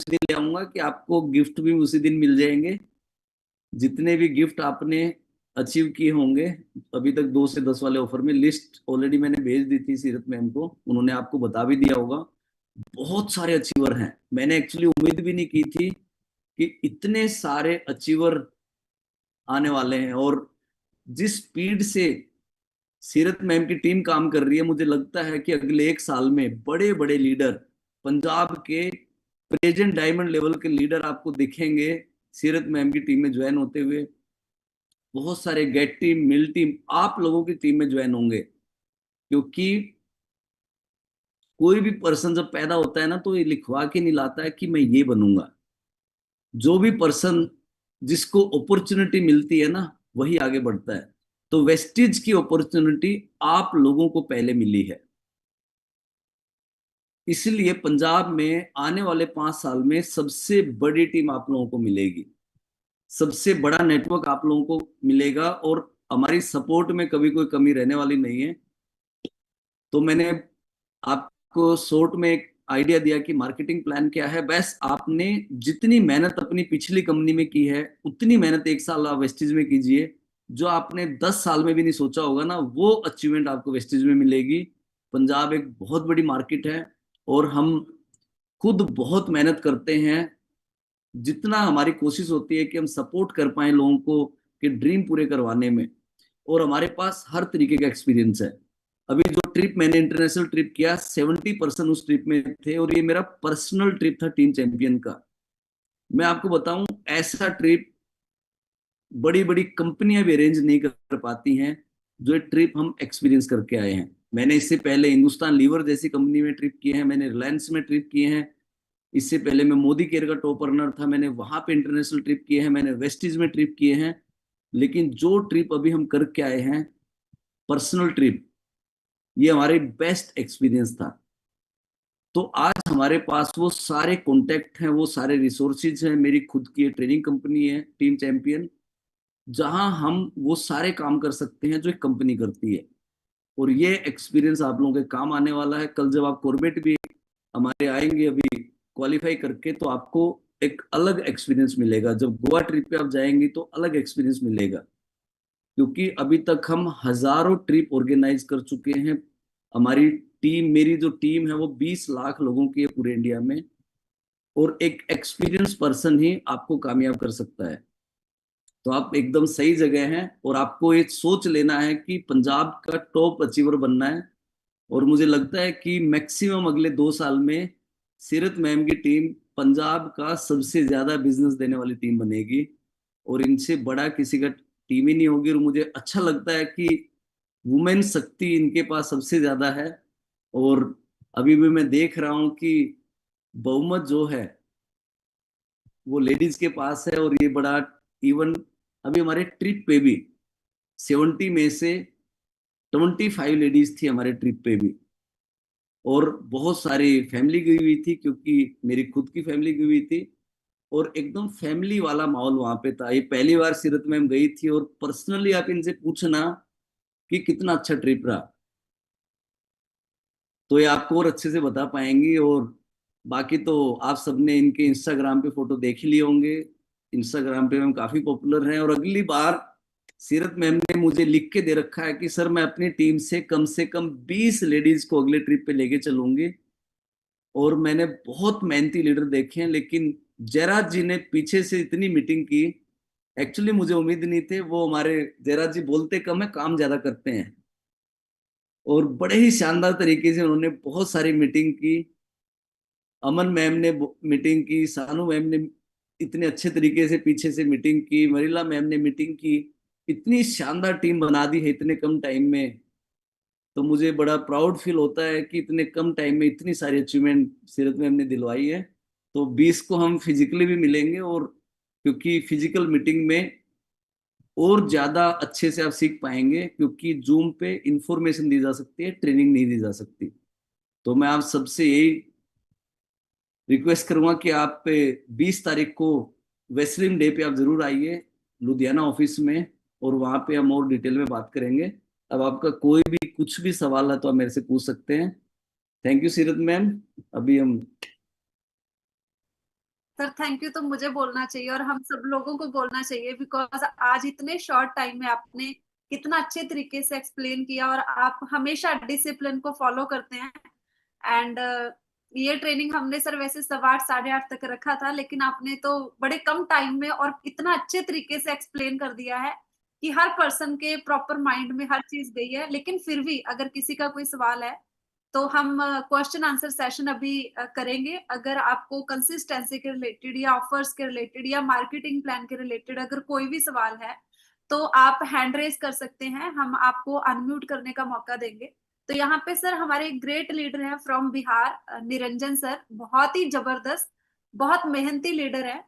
उसी दिन ले आऊंगा कि आपको गिफ्ट भी उसी दिन मिल जाएंगे। जितने भी गिफ्ट आपने अचीव किए होंगे अभी तक, 2 से 10 वाले ऑफर में, लिस्ट ऑलरेडी मैंने भेज दी थी सीरत मैम को, उन्होंने आपको बता भी दिया होगा। बहुत सारे अचीवर हैं, मैंने एक्चुअली उम्मीद भी नहीं की थी कि इतने सारे अचीवर आने वाले हैं। और जिस स्पीड से सीरत मैम की टीम काम कर रही है, मुझे लगता है कि अगले 1 साल में बड़े बड़े लीडर, पंजाब के प्रेजेंट डायमंड लेवल के लीडर आपको दिखेंगे सीरत मैम की टीम में ज्वाइन होते हुए। बहुत सारे गेट टीम, मिल टीम आप लोगों की टीम में ज्वाइन होंगे। क्योंकि कोई भी पर्सन जब पैदा होता है ना, तो ये लिखवा के नहीं लाता है कि मैं ये बनूंगा। जो भी पर्सन, जिसको अपॉर्चुनिटी मिलती है ना, वही आगे बढ़ता है। तो वेस्टिज की अपॉर्चुनिटी आप लोगों को पहले मिली है। इसलिए पंजाब में आने वाले 5 साल में सबसे बड़ी टीम आप लोगों को मिलेगी, सबसे बड़ा नेटवर्क आप लोगों को मिलेगा, और हमारी सपोर्ट में कभी कोई कमी रहने वाली नहीं है। तो मैंने आपको शॉर्ट में एक आइडिया दिया कि मार्केटिंग प्लान क्या है। बस आपने जितनी मेहनत अपनी पिछली कंपनी में की है, उतनी मेहनत 1 साल आप वेस्टिज में कीजिए। जो आपने 10 साल में भी नहीं सोचा होगा ना, वो अचीवमेंट आपको वेस्टिज में मिलेगी। पंजाब एक बहुत बड़ी मार्केट है, और हम खुद बहुत मेहनत करते हैं। जितना हमारी कोशिश होती है कि हम सपोर्ट कर पाए लोगों को कि ड्रीम पूरे करवाने में, और हमारे पास हर तरीके का एक्सपीरियंस है। अभी जो ट्रिप मैंने इंटरनेशनल ट्रिप किया, 70% उस ट्रिप में थे, और ये मेरा पर्सनल ट्रिप था टीम चैंपियन का। मैं आपको बताऊं, ऐसा ट्रिप बड़ी बड़ी कंपनियां भी अरेंज नहीं कर पाती हैं, जो ट्रिप हम एक्सपीरियंस करके आए हैं। मैंने इससे पहले हिंदुस्तान लीवर जैसी कंपनी में ट्रिप किए हैं, मैंने रिलायंस में ट्रिप किए हैं। इससे पहले मैं मोदी केयर का टॉप अर्नर था, मैंने वहां पे इंटरनेशनल ट्रिप किए हैं, मैंने वेस्टिज में ट्रिप किए हैं। लेकिन जो ट्रिप अभी हम करके आए हैं, पर्सनल ट्रिप, ये हमारे बेस्ट एक्सपीरियंस था। तो आज हमारे पास वो सारे कॉन्टेक्ट हैं, वो सारे रिसोर्सेज हैं। मेरी खुद की ट्रेनिंग कंपनी है टीम चैंपियन, जहां हम वो सारे काम कर सकते हैं जो एक कंपनी करती है। और ये एक्सपीरियंस आप लोगों के काम आने वाला है। कल जब आप कॉर्बेट भी हमारे आएंगे अभी क्वालिफाई करके, तो आपको एक अलग एक्सपीरियंस मिलेगा। जब गोवा ट्रिप पे आप जाएंगे तो अलग एक्सपीरियंस मिलेगा। क्योंकि अभी तक हम हजारों ट्रिप ऑर्गेनाइज कर चुके हैं। हमारी टीम, मेरी जो टीम है वो 20 लाख लोगों की है पूरे इंडिया में। और एक एक्सपीरियंस पर्सन ही आपको कामयाब कर सकता है। तो आप एकदम सही जगह हैं, और आपको एक सोच लेना है कि पंजाब का टॉप अचीवर बनना है। और मुझे लगता है कि मैक्सिमम अगले 2 साल में सीरत मैम की टीम पंजाब का सबसे ज्यादा बिजनेस देने वाली टीम बनेगी। और इनसे बड़ा किसी का टीम ही नहीं होगी। और मुझे अच्छा लगता है कि वुमेन शक्ति इनके पास सबसे ज्यादा है। और अभी भी मैं देख रहा हूं कि बहुमत जो है वो लेडीज के पास है। और ये बड़ा, इवन अभी हमारे ट्रिप पे भी 70 में से 25 लेडीज थी हमारे ट्रिप पे भी। और बहुत सारी फैमिली गई हुई थी, क्योंकि मेरी खुद की फैमिली गई हुई थी। और एकदम फैमिली वाला माहौल वहां पे था। ये पहली बार सीरत मैम गई थी, और पर्सनली आप इनसे पूछना कि कितना अच्छा ट्रिप रहा, तो ये आपको और अच्छे से बता पाएंगी। और बाकी तो आप सबने इनके इंस्टाग्राम पे फोटो देख ही लिए होंगे। इंस्टाग्राम पे हम काफी पॉपुलर हैं। और अगली बार सीरत मैम ने मुझे लिख के दे रखा है कि सर, मैं अपनी टीम से कम 20 लेडीज को अगले ट्रिप पे लेके चलूंगी। और मैंने बहुत मेहनती लीडर देखे हैं, लेकिन जयराज जी ने पीछे से इतनी मीटिंग की। एक्चुअली मुझे उम्मीद नहीं थे। वो हमारे जयराज जी बोलते कम है, काम ज्यादा करते हैं। और बड़े ही शानदार तरीके से उन्होंने बहुत सारी मीटिंग की। अमन मैम ने मीटिंग की, सानू मैम ने इतने अच्छे तरीके से पीछे से मीटिंग की, मरीला मैम ने मीटिंग की। इतनी शानदार टीम बना दी है इतने कम टाइम में। तो मुझे बड़ा प्राउड फील होता है कि इतने कम टाइम में इतनी सारी अचीवमेंट सीरत मैम ने दिलवाई है। तो 20 को हम फिजिकली भी मिलेंगे। और क्योंकि फिजिकल मीटिंग में और ज्यादा अच्छे से आप सीख पाएंगे, क्योंकि जूम पे इंफॉर्मेशन दी जा सकती है, ट्रेनिंग नहीं दी जा सकती। तो मैं आप सबसे यही रिक्वेस्ट करूंगा कि आप 20 तारीख को वेस्लिन डे पे आप जरूर आइए लुधियाना ऑफिस में। और वहां पे हम और डिटेल में बात करेंगे। अब आपका कोई भी कुछ भी सवाल है तो आप मेरे से पूछ सकते हैं। थैंक यू सीरत मैम। अभी हम सर थैंक यू तो मुझे बोलना चाहिए और हम सब लोगों को बोलना चाहिए, बिकॉज आज इतने शॉर्ट टाइम में आपने कितना अच्छे तरीके से एक्सप्लेन किया और आप हमेशा डिसिप्लिन को फॉलो करते हैं। एंड ये ट्रेनिंग हमने सर वैसे 8:15 8:30 तक रखा था, लेकिन आपने तो बड़े कम टाइम में और इतना अच्छे तरीके से एक्सप्लेन कर दिया है कि हर पर्सन के प्रॉपर माइंड में हर चीज गई है। लेकिन फिर भी अगर किसी का कोई सवाल है तो हम क्वेश्चन आंसर सेशन अभी करेंगे। अगर आपको कंसिस्टेंसी के रिलेटेड या ऑफर्स के रिलेटेड या मार्केटिंग प्लान के रिलेटेड अगर कोई भी सवाल है तो आप हैंड रेज कर सकते हैं, हम आपको अनम्यूट करने का मौका देंगे। तो यहाँ पे सर हमारे ग्रेट लीडर हैं फ्रॉम बिहार, निरंजन सर, बहुत ही जबरदस्त, बहुत मेहनती लीडर है।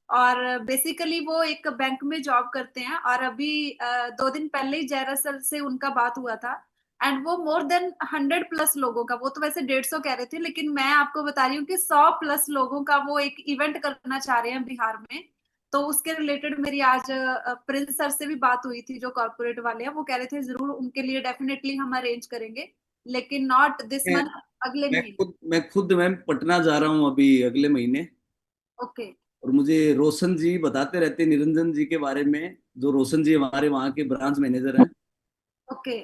और बेसिकली वो एक बैंक में जॉब करते हैं और अभी 2 दिन पहले ही जयरा सर से उनका बात हुआ था। एंड वो मोर देन 100+ लोगों का, वो तो वैसे 150 कह रहे थे लेकिन मैं आपको बता रही हूँ कि 100+ लोगों का वो एक इवेंट करना चाह रहे हैं बिहार में। तो उसके रिलेटेड मेरी आज प्रिंस सर से भी बात हुई थी, जो कॉर्पोरेट वाले हैं, वो कह रहे थे जरूर उनके लिए डेफिनेटली हम अरेंज करेंगे, लेकिन नॉट दिस मैं मंथ, अगले मैं महीने। खुद मैं खुद मैम पटना जा रहा हूँ अभी अगले महीने। ओके। और मुझे रोशन जी बताते रहते हैं निरंजन जी के बारे में, जो रोशन जी हमारे वहाँ के ब्रांच मैनेजर हैं। ओके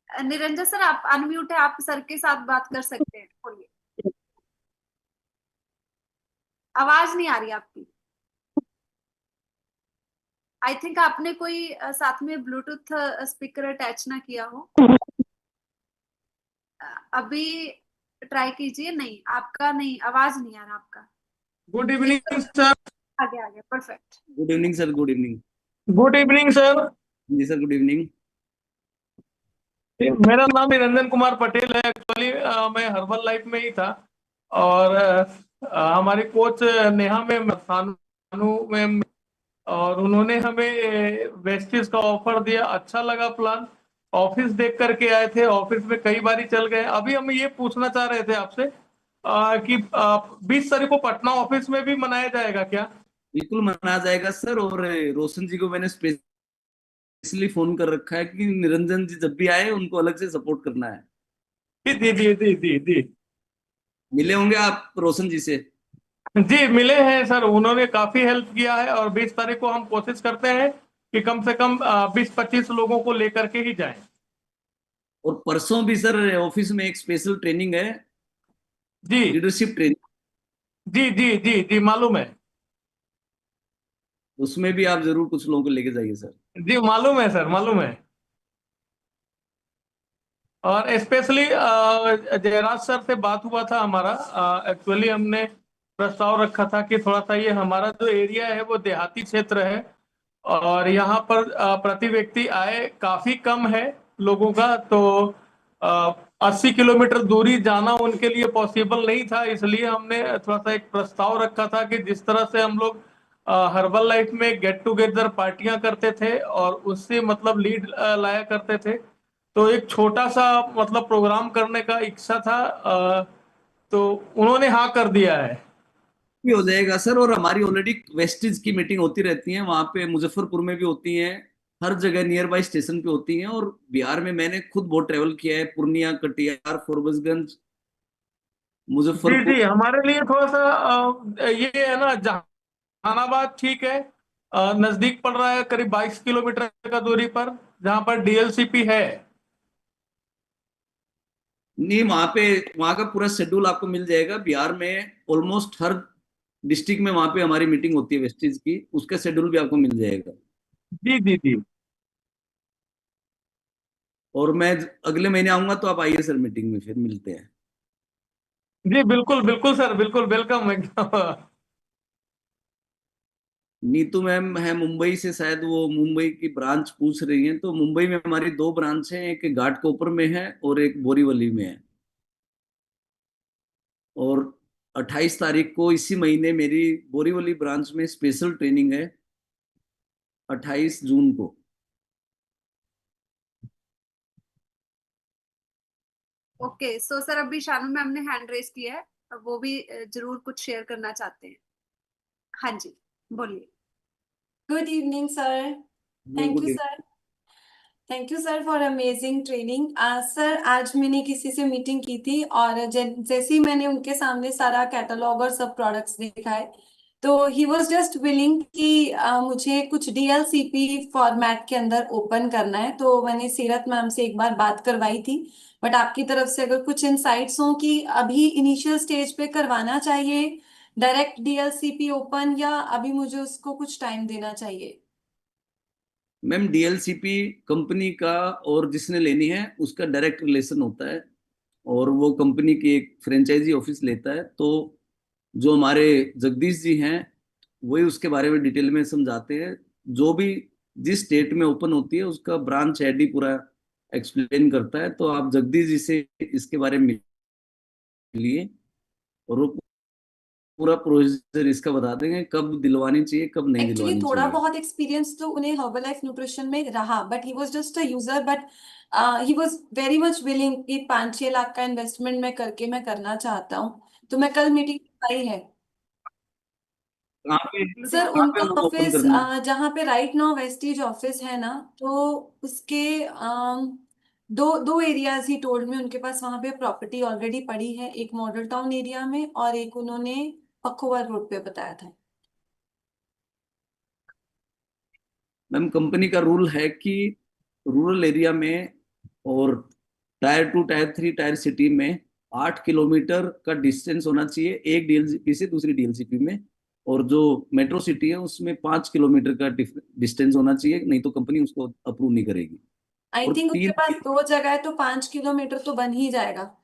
निरंजन सर आप अनम्यूट है, आप सर के साथ बात कर सकते हैं, बोलिए। आवाज नहीं आ रही आपकी। आई थिंक आपने कोई साथ में ब्लूटूथ स्पीकर अटैच ना किया हो। अभी ट्राई कीजिए, नहीं आपका, नहीं आवाज नहीं आ रहा आपका। गुड एक इवनिंग सर। आगे आगे perfect. Good evening sir, good evening. Good evening sir. जी सर, गुड इवनिंग। मेरा नाम निरंजन कुमार पटेल है। एक्चुअली मैं हर्बल लाइफ में ही था और हमारी कोच नेहा में सानू में, और उन्होंने हमें वेस्टिज का ऑफर दिया। अच्छा लगा प्लान। ऑफिस देख करके आए थे, ऑफिस में कई बारी चल गए। अभी हम ये पूछना चाह रहे थे आपसे कि 20 तारीख को पटना ऑफिस में भी मनाया जाएगा क्या? बिल्कुल मनाया जाएगा सर। और रोशन जी को मैंने स्पेशली फोन कर रखा है कि निरंजन जी जब भी आए उनको अलग से सपोर्ट करना है। जी जी जी जी जी जी मिले होंगे आप रोशन जी से? जी मिले हैं सर, उन्होंने काफी हेल्प किया है। और 20 तारीख को हम कोशिश करते हैं कि कम से कम 20-25 लोगों को लेकर के ही जाएं। और परसों भी सर ऑफिस में एक स्पेशल ट्रेनिंग है, जी लीडरशिप ट्रेनिंग। जी जी जी जी मालूम है। उसमें भी आप जरूर कुछ लोगों को लेके जाइए सर। जी मालूम है सर, मालूम है। और स्पेशली जयराज सर से बात हुआ था हमारा। एक्चुअली हमने प्रस्ताव रखा था कि थोड़ा सा ये हमारा जो एरिया है वो देहाती क्षेत्र है और यहाँ पर प्रति व्यक्ति आय काफी कम है लोगों का। तो 80 किलोमीटर दूरी जाना उनके लिए पॉसिबल नहीं था, इसलिए हमने थोड़ा सा एक प्रस्ताव रखा था कि जिस तरह से हम लोग हर्बल लाइफ में गेट टुगेदर पार्टियां करते थे और उससे मतलब लीड लाया करते थे, तो एक छोटा सा मतलब प्रोग्राम करने का इच्छा था। तो उन्होंने हाँ कर दिया है। भी हो जाएगा सर। और हमारी ऑलरेडी वेस्टिज की मीटिंग होती रहती है, वहां पे मुजफ्फरपुर में भी होती है, हर जगह नियर बाय स्टेशन पे होती हैं। और बिहार में मैंने खुद बहुत ट्रेवल किया है, पूर्णिया, कटिहार, फॉरबिसगंज, जी मुजफ्फरपुर। जी हमारे लिए थोड़ा सा ये है ना, जहानाबाद ठीक है, नजदीक पड़ रहा है, करीब 22 किलोमीटर का दूरी पर, जहां पर डीएलसीपी है। नहीं, वहां का पूरा शेड्यूल आपको मिल जाएगा। बिहार में ऑलमोस्ट हर डिस्ट्रिक्ट में वहां पे हमारी मीटिंग होती है वेस्टिज की, उसका शेड्यूल भी आपको मिल जाएगा। जी जी जी और मैं अगले महीने आऊंगा तो आप आइए सर, मीटिंग में फिर मिलते हैं। जी बिल्कुल बिल्कुल सर, बिल्कुल वेलकम एकदम। नीतू मैम है मुंबई से, शायद वो मुंबई की ब्रांच पूछ रही हैं। तो मुंबई में हमारी 2 ब्रांच हैं, एक घाटकोपर में है और एक बोरीवली में है। और 28 तारीख को इसी महीने मेरी बोरीवली ब्रांच में स्पेशल ट्रेनिंग है, 28 जून को। ओके सो सर अभी शानू मैम ने हैंड रेस किया है, वो भी जरूर कुछ शेयर करना चाहते हैं। हाँ जी बोलिए। Good evening sir. Thank good you evening. Sir. Thank you sir for amazing training. Sir आज मैंने किसी से मीटिंग की थी और जैसे ही मैंने उनके सामने सारा कैटलॉग और सब प्रोडक्ट्स दिखाए तो ही वॉज जस्ट विलिंग कि मुझे कुछ डीएलसीपी फॉर्मेट के अंदर ओपन करना है। तो मैंने सीरत मैम से एक बार बात करवाई थी, बट आपकी तरफ से अगर कुछ इनसाइट्स हों कि अभी इनिशियल स्टेज पे करवाना चाहिए डायरेक्ट डीएलसीपी ओपन, या अभी मुझे उसको कुछ टाइम देना चाहिए। मैम डीएलसीपी कंपनी का और जिसने लेनी है उसका डायरेक्ट रिलेशन होता है, और वो कंपनी की एक फ्रेंचाइजी ऑफिस लेता है। तो जो हमारे जगदीश जी हैं वही उसके बारे में डिटेल में समझाते हैं। जो भी जिस स्टेट में ओपन होती है उसका ब्रांच हेड ही पूरा एक्सप्लेन करता है। तो आप जगदीश जी से इसके बारे में मिलिए और वो पूरा प्रोसीजर इसका बता देंगे, कब दिलवानी चाहिए कब नहीं एक्चुअली दिलवानी थोड़ा चाहिए। बहुत एक्सपीरियंस तो उन्हें हर्बल लाइफ न्यूट्रिशन में रहा, but he was just a user, but he was very much willing कि 5-6 लाख का इन्वेस्टमेंट मैं करके मैं करना चाहता हूँ। तो मैं कल मीटिंग आई है कहाँ पे सर। कहाँ पे उनका उनको ओपन ऑफिस करना है? जहाँ पे राइट नाउ वेस्टीज ऑफिस है ना, तो उसके दो दो एरियाज ही टोल्ड में उनके पास वहां पे प्रॉपर्टी ऑलरेडी पड़ी है, एक मॉडल टाउन एरिया में और एक उन्होंने पखोवर रोड पे बताया था। मैम कंपनी का रूल है कि रूरल एरिया में और टायर 2 टायर 3 टायर सिटी में 8 किलोमीटर का डिस्टेंस होना चाहिए एक डीएलसीपी से दूसरी डीएलसीपी में। और जो मेट्रो सिटी है उसमें 5 किलोमीटर का डिस्टेंस होना चाहिए, नहीं तो कंपनी उसको अप्रूव नहीं करेगी। आई और थिंक उनके तीन, पास 2 जगह है तो 5 किलोमीटर तो बन ही जाएगा।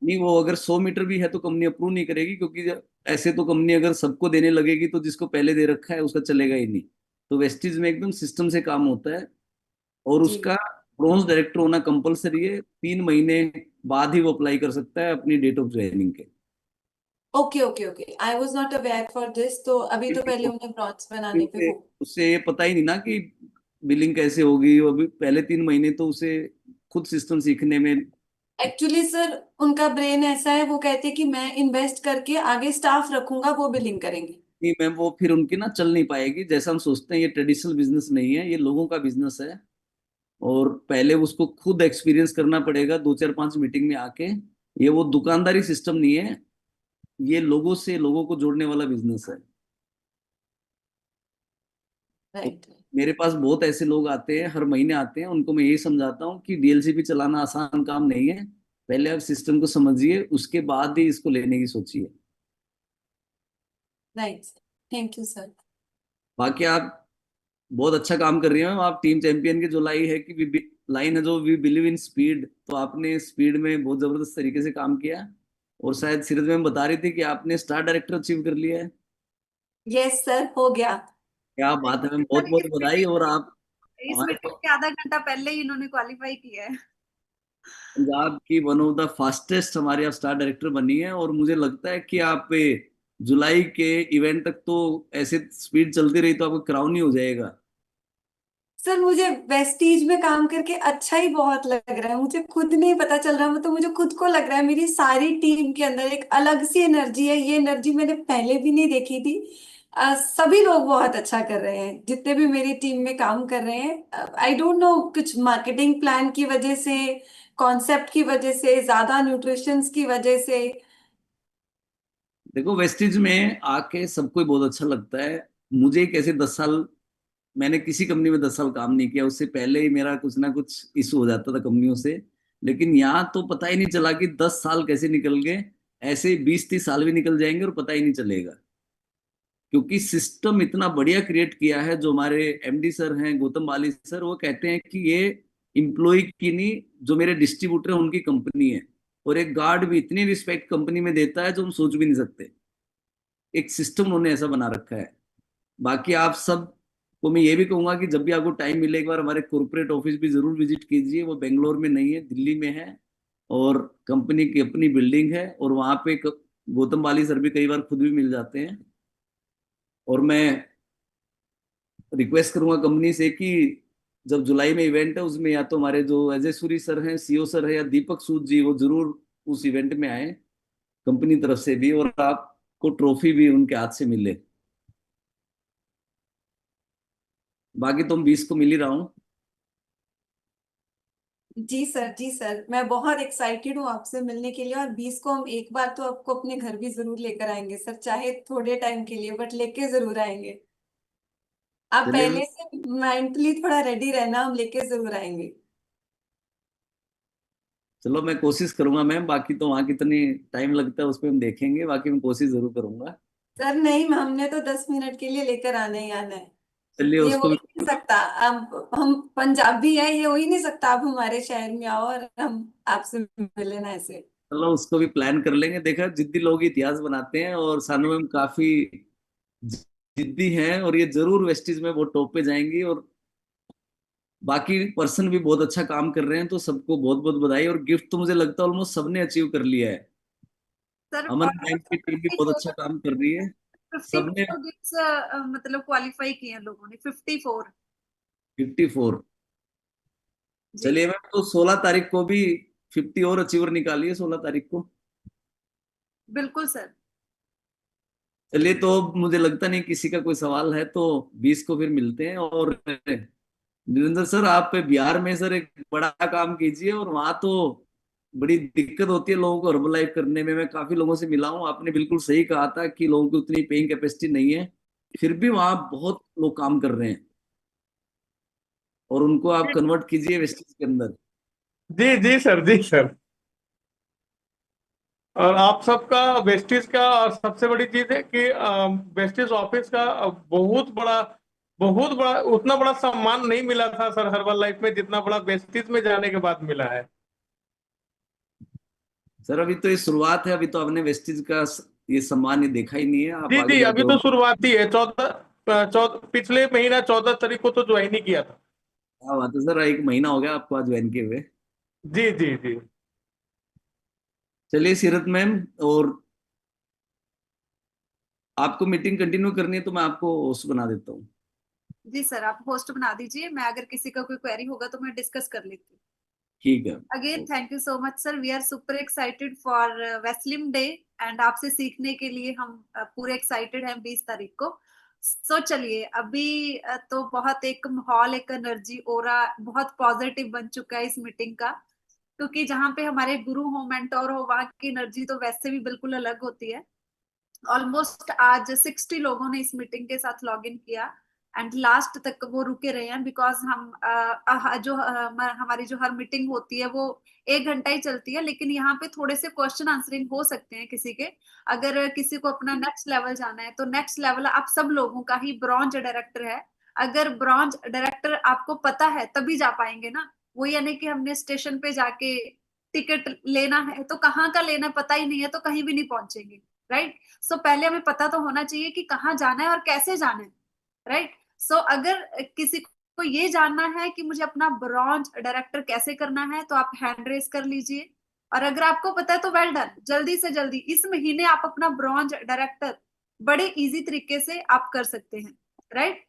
नहीं वो अगर 100 मीटर भी है तो कंपनी अप्रूव नहीं करेगी, क्योंकि ऐसे तो कंपनी अगर सबको देने लगेगी तो जिसको पहले दे रखा है उसका चलेगा ही नहीं। तो वेस्टीज में एकदम सिस्टम से काम होता है, और जी। उसका ब्रॉन्ज डायरेक्टर होना कंपलसरी है। 3 महीने बाद ही वो अप्लाई कर सकता है अपनी डेट ऑफ ज्वाइनिंग के। Okay okay okay, I was not aware for this, तो अभी तो पहले उन्हें ब्रॉन्ज बनाने पे उससे हो। उससे ये पता ही नहीं ना कि बिलिंग कैसे होगी। वो अभी पहले 3 महीने तो उसे खुद सिस्टम सीखने में। एक्चुअली सर उनका ब्रेन ऐसा है, वो कहते हैं कि मैं इन्वेस्ट करके आगे स्टाफ रखूंगा, वो बिलिंग करेंगे। नहीं मैम वो फिर उनकी ना चल नहीं पाएगी। जैसा हम सोचते हैं ये ट्रेडिशनल बिजनेस नहीं है, ये लोगों का बिजनेस है। और पहले उसको खुद एक्सपीरियंस करना पड़ेगा 2 4 5 मीटिंग में आके। ये वो दुकानदारी सिस्टम नहीं है, ये लोगों से लोगों को जोड़ने वाला बिजनेस है। तो राइट। मेरे पास बहुत ऐसे लोग आते हैं, हर महीने आते हैं, उनको मैं यही समझाता हूँ कि डीएलसीपी चलाना आसान काम नहीं है। पहले आप सिस्टम को समझिए, उसके बाद ही इसको लेने की सोचिए। Right, thank you sir. बाकी आप बहुत अच्छा काम कर रही हैं। आप टीम चैंपियन की जो लाई है कि लाइन है जो वी बिलीव इन स्पीड, तो आपने स्पीड में बहुत जबरदस्त तरीके से काम किया। और शायद सीरत मैम बता रही थी कि आपने स्टार डायरेक्टर अचीव कर लिया है। यस सर, हो गया। क्या बात है मैम, बहुत सर बहुत बधाई। और आप इस हमारे मीटिंग के आधा घंटा पहले ही इन्होंने क्वालिफाई किया है। पंजाब की वन ऑफ द फास्टेस्ट हमारे यहाँ स्टार डायरेक्टर बनी है। और मुझे लगता है कि आप जुलाई के इवेंट तक तो ऐसे स्पीड चलती रही तो आपको क्राउन ही हो जाएगा। सर मुझे वेस्टीज में काम करके अच्छा ही बहुत लग रहा है, मुझे खुद नहीं पता चल रहा, मतलब मुझे खुद को लग रहा है मेरी सारी टीम के अंदर एक अलग सी एनर्जी है। ये एनर्जी मैंने पहले भी नहीं देखी थी। सभी लोग बहुत अच्छा कर रहे हैं जितने भी मेरी टीम में काम कर रहे हैं। आई डोंट नो, कुछ मार्केटिंग प्लान की वजह से, कॉन्सेप्ट की वजह से, ज्यादा न्यूट्रिशंस की वजह से। देखो वेस्टिज में आके सबको ही बहुत अच्छा लगता है। मुझे कैसे 10 साल, मैंने किसी कंपनी में 10 साल काम नहीं किया, उससे पहले ही मेरा कुछ ना कुछ इशू हो जाता था कंपनियों से। लेकिन यहाँ तो पता ही नहीं चला कि 10 साल कैसे निकल गए। ऐसे 20 30 साल भी निकल जाएंगे और पता ही नहीं चलेगा, क्योंकि सिस्टम इतना बढ़िया क्रिएट किया है। जो हमारे एमडी सर हैं गौतम बाली सर, वो कहते हैं कि ये इम्प्लॉय की नहीं, जो मेरे डिस्ट्रीब्यूटर हैं उनकी कंपनी है। और एक गार्ड भी इतनी रिस्पेक्ट कंपनी में देता है जो हम सोच भी नहीं सकते। एक सिस्टम उन्होंने ऐसा बना रखा है। बाकी आप सब को मैं ये भी कहूंगा कि जब भी आपको टाइम मिले एक बार हमारे कॉर्पोरेट ऑफिस भी जरूर विजिट कीजिए। वो बेंगलोर में नहीं है, दिल्ली में है। और कंपनी की अपनी बिल्डिंग है, और वहां पे गौतम बाली सर भी कई बार खुद भी मिल जाते हैं। और मैं रिक्वेस्ट करूंगा कंपनी से कि जब जुलाई में इवेंट है उसमें या तो हमारे जो अजय सूरी सर हैं सीओ सर है, या दीपक सूद जी, वो जरूर उस इवेंट में आए कंपनी तरफ से भी, और आपको ट्रॉफी भी उनके हाथ से मिले। बाकी तो हम 20 को मिल ही रहा हूँ। जी सर, मैं बहुत एक्साइटेड हूँ आपसे मिलने के लिए, और 20 को हम एक बार तो आपको अपने घर भी जरूर लेकर आएंगे सर, चाहे थोड़े टाइम के लिए, बट लेके जरूर आएंगे। आप चलिए पहले से मेंटली थोड़ा रेडी रहना, हम लेके जरूर आएंगे। चलो मैं कोशिश करूंगा मैम, बाकी तो वहाँ कितनी टाइम लगता है उस पर हम देखेंगे, बाकी मैं कोशिश जरूर करूंगा। सर नहीं, हमने तो 10 मिनट के लिए लेकर आना ही आना है। चलिए ये हो उसको भी। ही नहीं सकता। अब हम पंजाबी हैं, ये हो ही नहीं सकता आप हमारे शहर में आओ और हम आपसे मिले ना ऐसे। चलो उसको भी प्लान कर लेंगे। देखा, जिद्दी लोग इतिहास बनाते हैं, और सानू मैम काफी जिद्दी हैं, और ये जरूर वेस्टीज में वो टॉप पे जाएंगी। और बाकी पर्सन भी बहुत अच्छा काम कर रहे हैं, तो सबको बहुत बहुत बधाई। और गिफ्ट तो मुझे लगता है ऑलमोस्ट सबने अचीव कर लिया है। सर अमन मैम ऑलमोस्ट की टीम भी बहुत अच्छा काम कर रही है। फिफ्टी सबने फोर गिफ्ट मतलब क्वालिफाई किए हैं लोगों ने, 54। 54। जी चलिए मैम, तो 16 तारीख को भी 50 और अचीवर निकालिए, 16 तारीख को। बिल्कुल सर। चलिए, तो अब मुझे लगता नहीं किसी का कोई सवाल है, तो 20 को फिर मिलते हैं। और निरंजन सर, आप बिहार में सर एक बड़ा काम कीजिए। और वहां तो बड़ी दिक्कत होती है लोगों को हर्बलाइफ करने में। मैं काफी लोगों से मिला हूँ, आपने बिल्कुल सही कहा था कि लोगों की उतनी पेइंग कैपेसिटी नहीं है, फिर भी वहां बहुत लोग काम कर रहे हैं। और उनको आप कन्वर्ट कीजिए वेस्टेज के अंदर। जी जी सर, जी सर। और आप सबका वेस्टिज का, और सबसे बड़ी चीज है कि वेस्टिज ऑफिस का बहुत बड़ा, उतना बड़ा सम्मान नहीं मिला था सर हर्बल लाइफ में, जितना बड़ा वेस्टिज में जाने के बाद मिला है। सर अभी तो ये शुरुआत है, अभी तो आपने वेस्टेज का ये सम्मान ये देखा ही नहीं है। आप जी आगे जी, जाके अभी तो और शुरुआती है। 14 पिछले महीना 14 तारीख को तो ज्वाइन ही किया था। क्या बात है सर, 1 महीना हो गया आपको आज ज्वाइन किए हुए। जी जी जी। चलिए सीरत मैम, और आपको मीटिंग कंटिन्यू करनी है तो मैं आपको होस्ट बना देता हूँ। जी सर, आप होस्ट बना दीजिए, मैं अगर किसी का कोई क्वेरी होगा तो मैं डिस्कस कर लेती हूँ। ठीक है। Again thank you so much sir, we are super excited for वेस्लिम डे। एंड आपसे सीखने के लिए हम पूरे एक्साइटेड हैं 20 तारीख को। सो चलिए अभी तो बहुत एक माहौल, एक एनर्जी ओरा बहुत पॉजिटिव बन चुका है इस मीटिंग का। क्योंकि जहाँ पे हमारे गुरु हो, मेंटोर हो, वहाँ की एनर्जी तो वैसे भी बिल्कुल अलग होती है। ऑलमोस्ट आज 60 लोगों ने इस मीटिंग के साथ लॉग इन किया। एंड लास्ट तक वो रुके रहे हैं, बिकॉज हम हमारी जो हर मीटिंग होती है वो 1 घंटा ही चलती है, लेकिन यहाँ पे थोड़े से क्वेश्चन आंसरिंग हो सकते हैं किसी के। अगर किसी को अपना नेक्स्ट लेवल जाना है तो नेक्स्ट लेवल आप सब लोगों का ही ब्रॉन्ज डायरेक्टर है। अगर ब्रॉन्ज डायरेक्टर आपको पता है तभी जा पाएंगे ना। वो यानी कि हमने स्टेशन पे जाके टिकट लेना है तो कहाँ का लेना पता ही नहीं है तो कहीं भी नहीं पहुंचेंगे। राइट। सो पहले हमें पता तो होना चाहिए कि कहाँ जाना है और कैसे जाना है। राइट। सो अगर किसी को ये जानना है कि मुझे अपना ब्रॉन्ज डायरेक्टर कैसे करना है तो आप हैंड रेस कर लीजिए। और अगर आपको पता है तो वेल डन, जल्दी से जल्दी इस महीने आप अपना ब्रॉन्ज डायरेक्टर बड़े इजी तरीके से आप कर सकते हैं। राइट।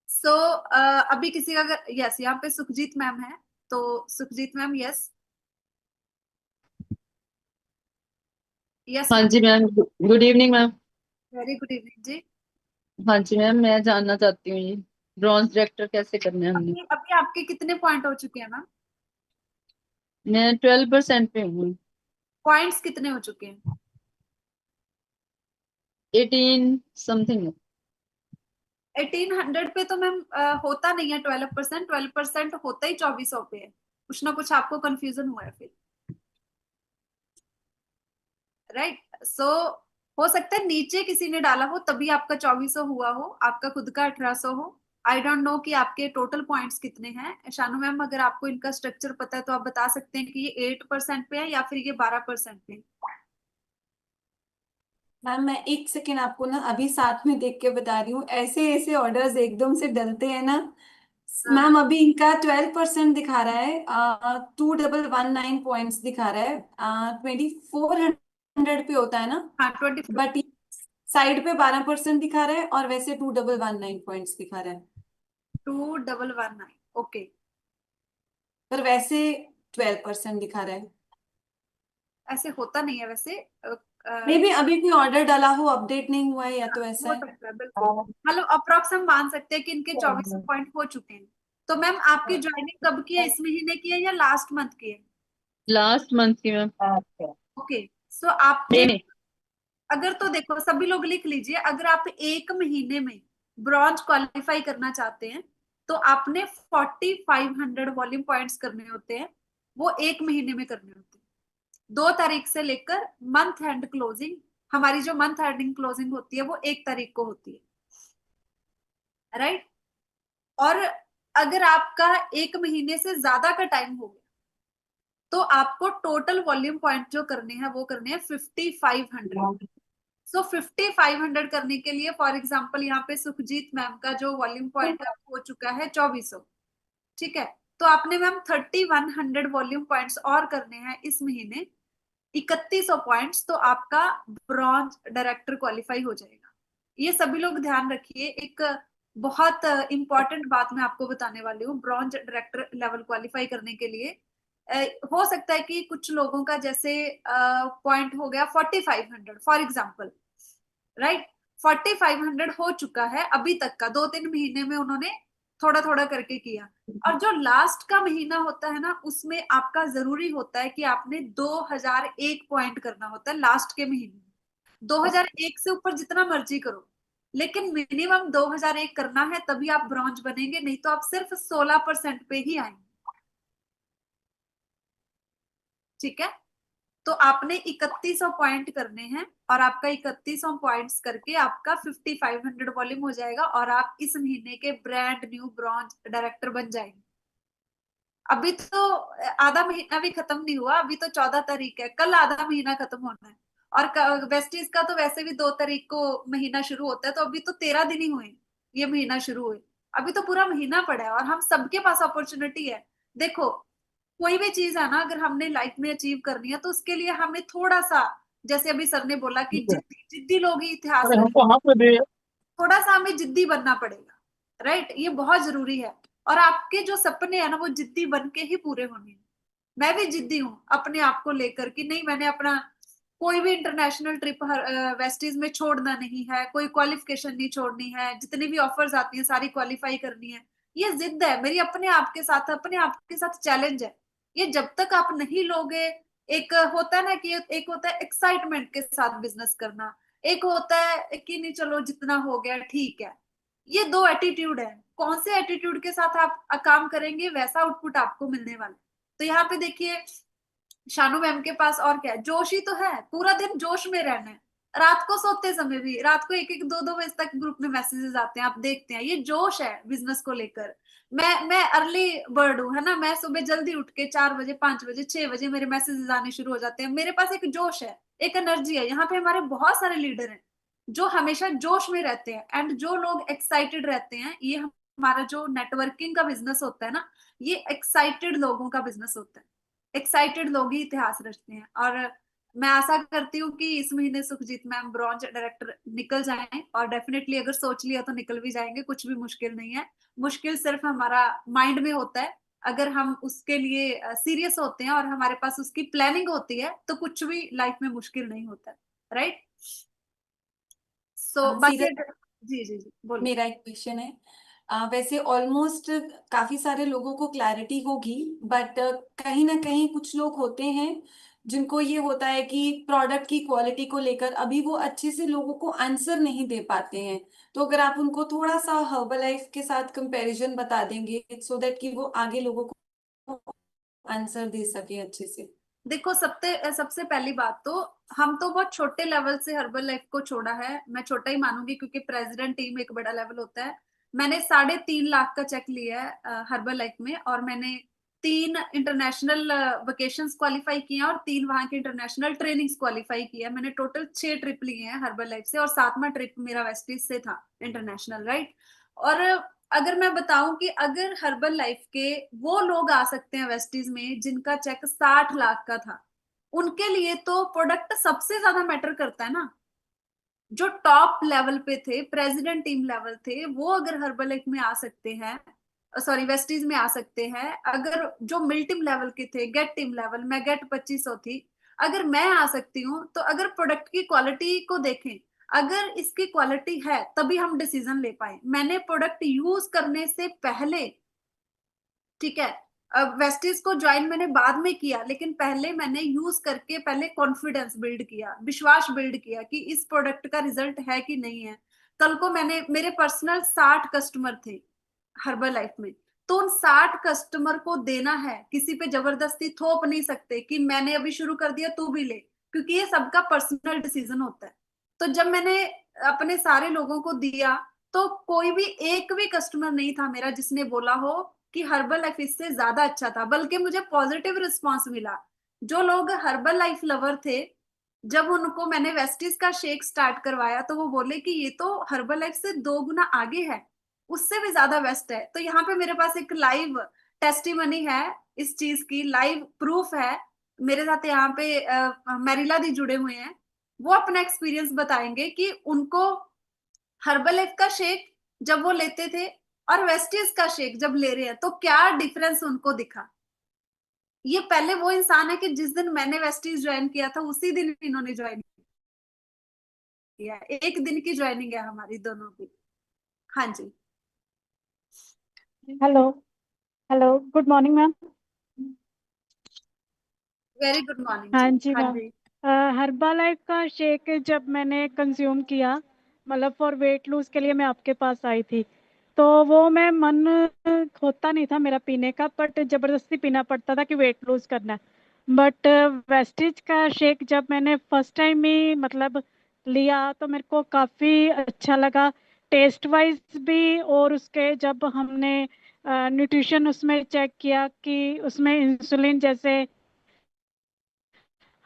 सो अभी किसी का अगर यस, यहाँ पे सुखजीत मैम है, तो सुखजीत मैम यस। यस हाँ मैम। जी ma'am, good evening ma'am. Very good evening जी। हाँ जी मैम, मैं जानना चाहती हूँ ये ब्रॉन्ज डायरेक्टर कैसे करना है हमने। अभी अभी आपके कितने पॉइंट हो चुके हैं मैम? मैं 12% पे हूँ। पॉइंट्स कितने हो चुके हैं? 18 समथिंग। 1800 पे तो मैम होता नहीं है 12%। 12% होता ही 2400 पे है। कुछ ना कुछ आपको कंफ्यूजन हुआ है फिर। राइट। सो हो सकता है नीचे किसी ने डाला हो तभी आपका 2400 हुआ हो, आपका खुद का 1800 हो। आई डोंट नो कि आपके टोटल पॉइंट्स कितने हैं। शानू मैम अगर आपको इनका स्ट्रक्चर पता है तो आप बता सकते हैं कि ये 8% पे है या फिर ये 12% पे है। मैम मैं एक सेकेंड आपको ना अभी साथ में देख के बता रही हूँ, ऐसे ऐसे ऑर्डर्स एकदम से डलते हैं ना। हाँ मैम अभी इनका 12% दिखा रहा है, 2119 पॉइंट्स दिखा रहा है, 2400 पे होता है ना। हाँ 24। बट साइड पे 12% दिखा रहा है, और वैसे 2119 पॉइंट्स दिखा रहा है। 2119 ओके। पर वैसे 12% दिखा रहा है। ऐसे होता नहीं है वैसे। मे बी अभी कोई ऑर्डर डाला हो, अपडेट नहीं हुआ है, या तो ऐसा हो है। सकता है बिल्कुल। मतलब अप्रोक्स हम मान सकते हैं कि इनके 2400 पॉइंट हो चुके हैं। तो मैम आपकी ज्वाइनिंग कब की है, इस महीने की है या लास्ट मंथ की है? लास्ट मंथ की मैम। ओके, सो आपने नहीं, अगर, तो देखो सभी लोग लिख लीजिए, अगर आप एक महीने में ब्रॉन्ज क्वालिफाई करना चाहते हैं तो आपने 4500 वॉल्यूम पॉइंट्स करने होते हैं, वो एक महीने में करने होते हैं। 2 तारीख से लेकर मंथ एंड क्लोजिंग, हमारी जो मंथ एंडिंग क्लोजिंग होती है वो 1 तारीख को होती है, राइट। और अगर आपका एक महीने से ज्यादा का टाइम हो गया तो आपको टोटल वॉल्यूम पॉइंट जो करने हैं वो करने हैं 5500। सो 5500 करने के लिए, फॉर एग्जाम्पल यहाँ पे सुखजीत मैम का जो वॉल्यूम पॉइंट हो चुका है 2400, ठीक है। तो आपने मैम 3100 वॉल्यूम पॉइंट्स और करने हैं इस महीने, 3100 पॉइंट्स, तो आपका ब्रॉन्ज डायरेक्टर क्वालिफाई हो जाएगा। ये सभी लोग ध्यान रखिए, एक बहुत इंपॉर्टेंट बात मैं आपको बताने वाली हूँ। ब्रॉन्ज डायरेक्टर लेवल क्वालिफाई करने के लिए हो सकता है कि कुछ लोगों का जैसे पॉइंट हो गया 4500 फॉर एग्जाम्पल, राइट। 4500 हो चुका है अभी तक का, 2-3 महीने में उन्होंने थोड़ा थोड़ा करके किया। और जो लास्ट का महीना होता है ना, उसमें आपका जरूरी होता है कि आपने 2001 पॉइंट करना होता है लास्ट के महीने में। 2001 से ऊपर जितना मर्जी करो, लेकिन मिनिमम 2001 करना है, तभी आप ब्रॉन्ज बनेंगे, नहीं तो आप सिर्फ 16% पे ही आएंगे, ठीक है। तो आपने 3100 पॉइंट करने हैं और आपका 3100 पॉइंट्स करके आपका 5500 वॉल्यूम हो जाएगा और आप इस महीने के ब्रांड न्यू ब्रॉन्ज डायरेक्टर बन जाएंगे। अभी तो आधा महीना भी खत्म नहीं हुआ, अभी तो 14 तारीख है, कल आधा महीना खत्म होना है। और वेस्टीज का तो वैसे भी 2 तारीख को महीना शुरू होता है, तो अभी तो 13 दिन ही हुए ये महीना शुरू हुए, अभी तो पूरा महीना पड़ा है और हम सबके पास अपॉर्चुनिटी है। देखो, कोई भी चीज है ना, अगर हमने लाइफ में अचीव करनी है तो उसके लिए हमें थोड़ा सा, जैसे अभी सर ने बोला कि जिद्दी जिद्दी लोग ही इतिहास अरे रचे, हमको हाथ में दे। थोड़ा सा हमें जिद्दी बनना पड़ेगा, राइट। ये बहुत जरूरी है। और आपके जो सपने हैं ना, वो जिद्दी बन के ही पूरे होने हैं। मैं भी जिद्दी हूँ अपने आप को लेकर कि नहीं, मैंने अपना कोई भी इंटरनेशनल ट्रिप वेस्टीज में छोड़ना नहीं है, कोई क्वालिफिकेशन नहीं छोड़नी है, जितनी भी ऑफर्स आती हैं सारी क्वालिफाई करनी है। ये जिद है मेरी अपने आप के साथ, अपने आप के साथ चैलेंज है। ये जब तक आप नहीं लोगे, एक होता है ना कि एक होता है एक्साइटमेंट के साथ बिजनेस करना, एक होता है कि नहीं चलो जितना हो गया ठीक है। ये दो एटीट्यूड है, कौन से एटीट्यूड के साथ आप काम करेंगे वैसा आउटपुट आपको मिलने वाला है। तो यहाँ पे देखिए, शानू मैम के पास और क्या है, जोश ही तो है, पूरा दिन जोश में रहना है। रात को सोते समय भी, रात को 1-1 2-2 बजे तक ग्रुप में मैसेजेस आते हैं, आप देखते हैं, ये जोश है बिजनेस को लेकर। मैं अर्ली बर्ड हूँ, है ना, मैं सुबह जल्दी उठ के 4 बजे 5 बजे 6 बजे मेरे मैसेजेस आने शुरू हो जाते हैं। मेरे पास एक जोश है, एक एनर्जी है। यहाँ पे हमारे बहुत सारे लीडर हैं जो हमेशा जोश में रहते हैं, एंड जो लोग एक्साइटेड रहते हैं, ये हमारा जो नेटवर्किंग का बिजनेस होता है ना, ये एक्साइटेड लोगों का बिजनेस होता है। एक्साइटेड लोग ही इतिहास रचते हैं। और मैं आशा करती हूँ कि इस महीने सुखजीत मैम ब्रॉन्ज डायरेक्टर निकल जाएं, और डेफिनेटली अगर सोच लिया तो निकल भी जाएंगे, कुछ भी मुश्किल नहीं है। मुश्किल सिर्फ हमारा माइंड में होता है, अगर हम उसके लिए सीरियस होते हैं और हमारे पास उसकी प्लानिंग होती है तो कुछ भी लाइफ में मुश्किल नहीं होता है, राइट। सो बाकी सीरत, जी जी जी बोलिए। मेरा एक क्वेश्चन है। वैसे ऑलमोस्ट काफी सारे लोगों को क्लैरिटी होगी, बट कहीं ना कहीं कुछ लोग होते हैं जिनको ये होता है कि प्रोडक्ट की क्वालिटी को लेकर अभी वो अच्छे से लोगों को आंसर नहीं दे पाते हैं। तो अगर आप उनको थोड़ा सा हर्बलाइफ के साथ कंपैरिजन बता देंगे सो दैट कि वो आगे लोगों को आंसर दे सके अच्छे से। देखो, सबसे सबसे पहली बात तो, हम तो बहुत छोटे लेवल से हर्बल लाइफ को छोड़ा है, मैं छोटा ही मानूंगी क्योंकि प्रेसिडेंट टीम एक बड़ा लेवल होता है। मैंने 3.5 लाख का चेक लिया है हर्बल लाइफ में, और मैंने 3 इंटरनेशनल वेकेशंस क्वालिफाई किए हैं और 3 वहां की इंटरनेशनल ट्रेनिंग्स क्वालिफाई की है। मैंने टोटल 6 ट्रिप लिए हैं हर्बल लाइफ से, और 7वां ट्रिप मेरा वेस्टीज से था इंटरनेशनल, राइट। और अगर मैं बताऊं कि अगर हर्बल लाइफ के वो लोग आ सकते हैं वेस्टीज में जिनका चेक 60 लाख का था, उनके लिए तो प्रोडक्ट सबसे ज्यादा मैटर करता है ना। जो टॉप लेवल पे थे, प्रेसिडेंट टीम लेवल थे, वो अगर हर्बल लाइफ में आ सकते हैं, सॉरी वेस्टीज में आ सकते हैं, अगर जो मिल टीम लेवल के थे, गेट टीम लेवल, मैं गेट 2500 थी, अगर मैं आ सकती हूँ, तो अगर प्रोडक्ट की क्वालिटी को देखें, अगर इसकी क्वालिटी है तभी हम डिसीजन ले पाए। मैंने प्रोडक्ट यूज करने से पहले ठीक है। अब वेस्टीज को ज्वाइन मैंने बाद में किया, लेकिन पहले मैंने यूज करके पहले कॉन्फिडेंस बिल्ड किया, विश्वास बिल्ड किया कि इस प्रोडक्ट का रिजल्ट है कि नहीं है। कल को मेरे पर्सनल 60 कस्टमर थे हर्बल लाइफ में, तो उन 60 कस्टमर को देना है, किसी पे जबरदस्ती थोप नहीं सकते कि मैंने अभी शुरू कर दिया तू भी ले, क्योंकि ये सबका पर्सनल डिसीजन होता है। तो जब मैंने अपने सारे लोगों को दिया, तो कोई भी एक भी कस्टमर नहीं था मेरा जिसने बोला हो कि हर्बल लाइफ इससे ज्यादा अच्छा था, बल्कि मुझे पॉजिटिव रिस्पॉन्स मिला। जो लोग हर्बल लाइफ लवर थे, जब उनको मैंने वेस्टीज का शेक स्टार्ट करवाया तो वो बोले कि ये तो हर्बल लाइफ से 2 गुना आगे है, उससे भी ज्यादा बेस्ट है। तो यहाँ पे मेरे पास एक लाइव टेस्टिमनी है, इस चीज की लाइव प्रूफ है। मेरे साथ यहाँ पे मैरिला दी जुड़े हुए हैं, वो अपना एक्सपीरियंस बताएंगे कि उनको हर्बल लाइफ का शेक जब वो लेते थे और वेस्टीज का शेक जब ले रहे हैं तो क्या डिफरेंस उनको दिखा। ये पहले वो इंसान है कि जिस दिन मैंने वेस्टीज ज्वाइन किया था उसी दिन इन्होंने ज्वाइन किया, एक दिन की ज्वाइनिंग है हमारी दोनों की। हाँ जी। Hello. Hello, good morning ma'am. Very good morning हाँ जी। जी हाँ मैम। जी। हर्बालाइफ का शेक जब मैंने कंज्यूम किया, मतलब फॉर वेट लूज के लिए मैं आपके पास आई थी, तो वो मैं मन होता नहीं था मेरा पीने का, बट जबरदस्ती पीना पड़ता था कि वेट लूज करना है। बट वेस्टिज का शेक जब मैंने फर्स्ट टाइम ही मतलब लिया तो मेरे को काफ़ी अच्छा लगा, टेस्ट वाइज भी। और उसके जब हमने न्यूट्रिशन उसमें चेक किया कि उसमें इंसुलिन जैसे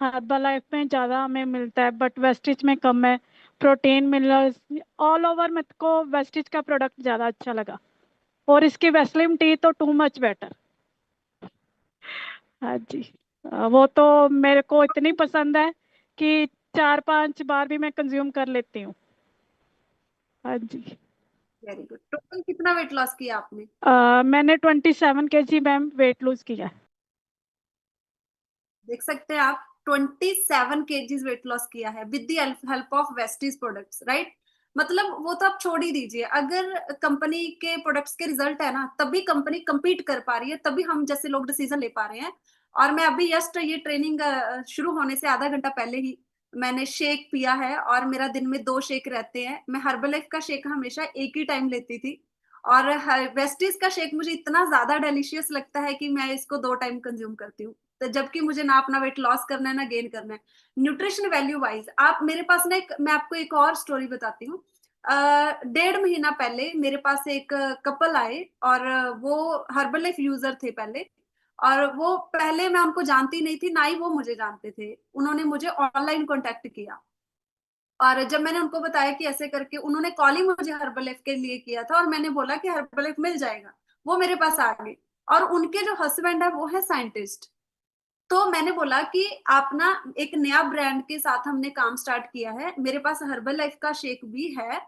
हर्बल लाइफ में ज़्यादा हमें मिलता है बट वेस्टिज में कम है, प्रोटीन मिनरल्स ऑल ओवर मेरे को वेस्टिज का प्रोडक्ट ज़्यादा अच्छा लगा। और इसकी वेस्लिम टी तो टू मच बेटर। हाँ जी। वो तो मेरे को इतनी पसंद है कि 4-5 बार भी मैं कंज्यूम कर लेती हूँ। हाँ जी। Very good. टोटल कितना वेट लॉस किया आपने? मैंने 27 kg मैम वेट लूज किया है। देख सकते हैं आप, 27 केजीज वेट लॉस किया है with the help of Vestige products, right. मतलब वो तो आप छोड़ ही दीजिए, अगर कंपनी के प्रोडक्ट्स के रिजल्ट है ना, तभी कंपनी compete कर पा रही है, तभी हम जैसे लोग डिसीजन ले पा रहे हैं। और मैं अभी जस्ट ये ट्रेनिंग शुरू होने से आधा घंटा पहले ही मैंने शेक पिया है, और मेरा दिन में 2 शेक रहते हैं। मैं हर्बल लाइफ का शेक हमेशा एक ही टाइम लेती थी, और वेस्टीज का शेक मुझे इतना ज्यादा डेलिशियस लगता है कि मैं इसको 2 टाइम कंज्यूम करती हूँ। तो जबकि मुझे ना अपना वेट लॉस करना है ना गेन करना है। न्यूट्रिशन वैल्यू वाइज आप मेरे पास ना मैं आपको एक और स्टोरी बताती हूँ। 1.5 महीना पहले मेरे पास एक कपल आए, और वो हर्बल लाइफ यूजर थे पहले, और वो पहले मैं उनको जानती नहीं थी, ना ही वो मुझे जानते थे। उन्होंने मुझे ऑनलाइन कांटेक्ट किया, और जब मैंने उनको बताया कि ऐसे करके, उन्होंने कॉल ही मुझे हर्बल लाइफ के लिए किया था, और मैंने बोला कि हर्बल लाइफ मिल जाएगा। वो मेरे पास आ गए, और उनके जो हस्बैंड है वो है साइंटिस्ट। तो मैंने बोला कि आप ना, एक नया ब्रांड के साथ हमने काम स्टार्ट किया है, मेरे पास हर्बल लाइफ का शेक भी है।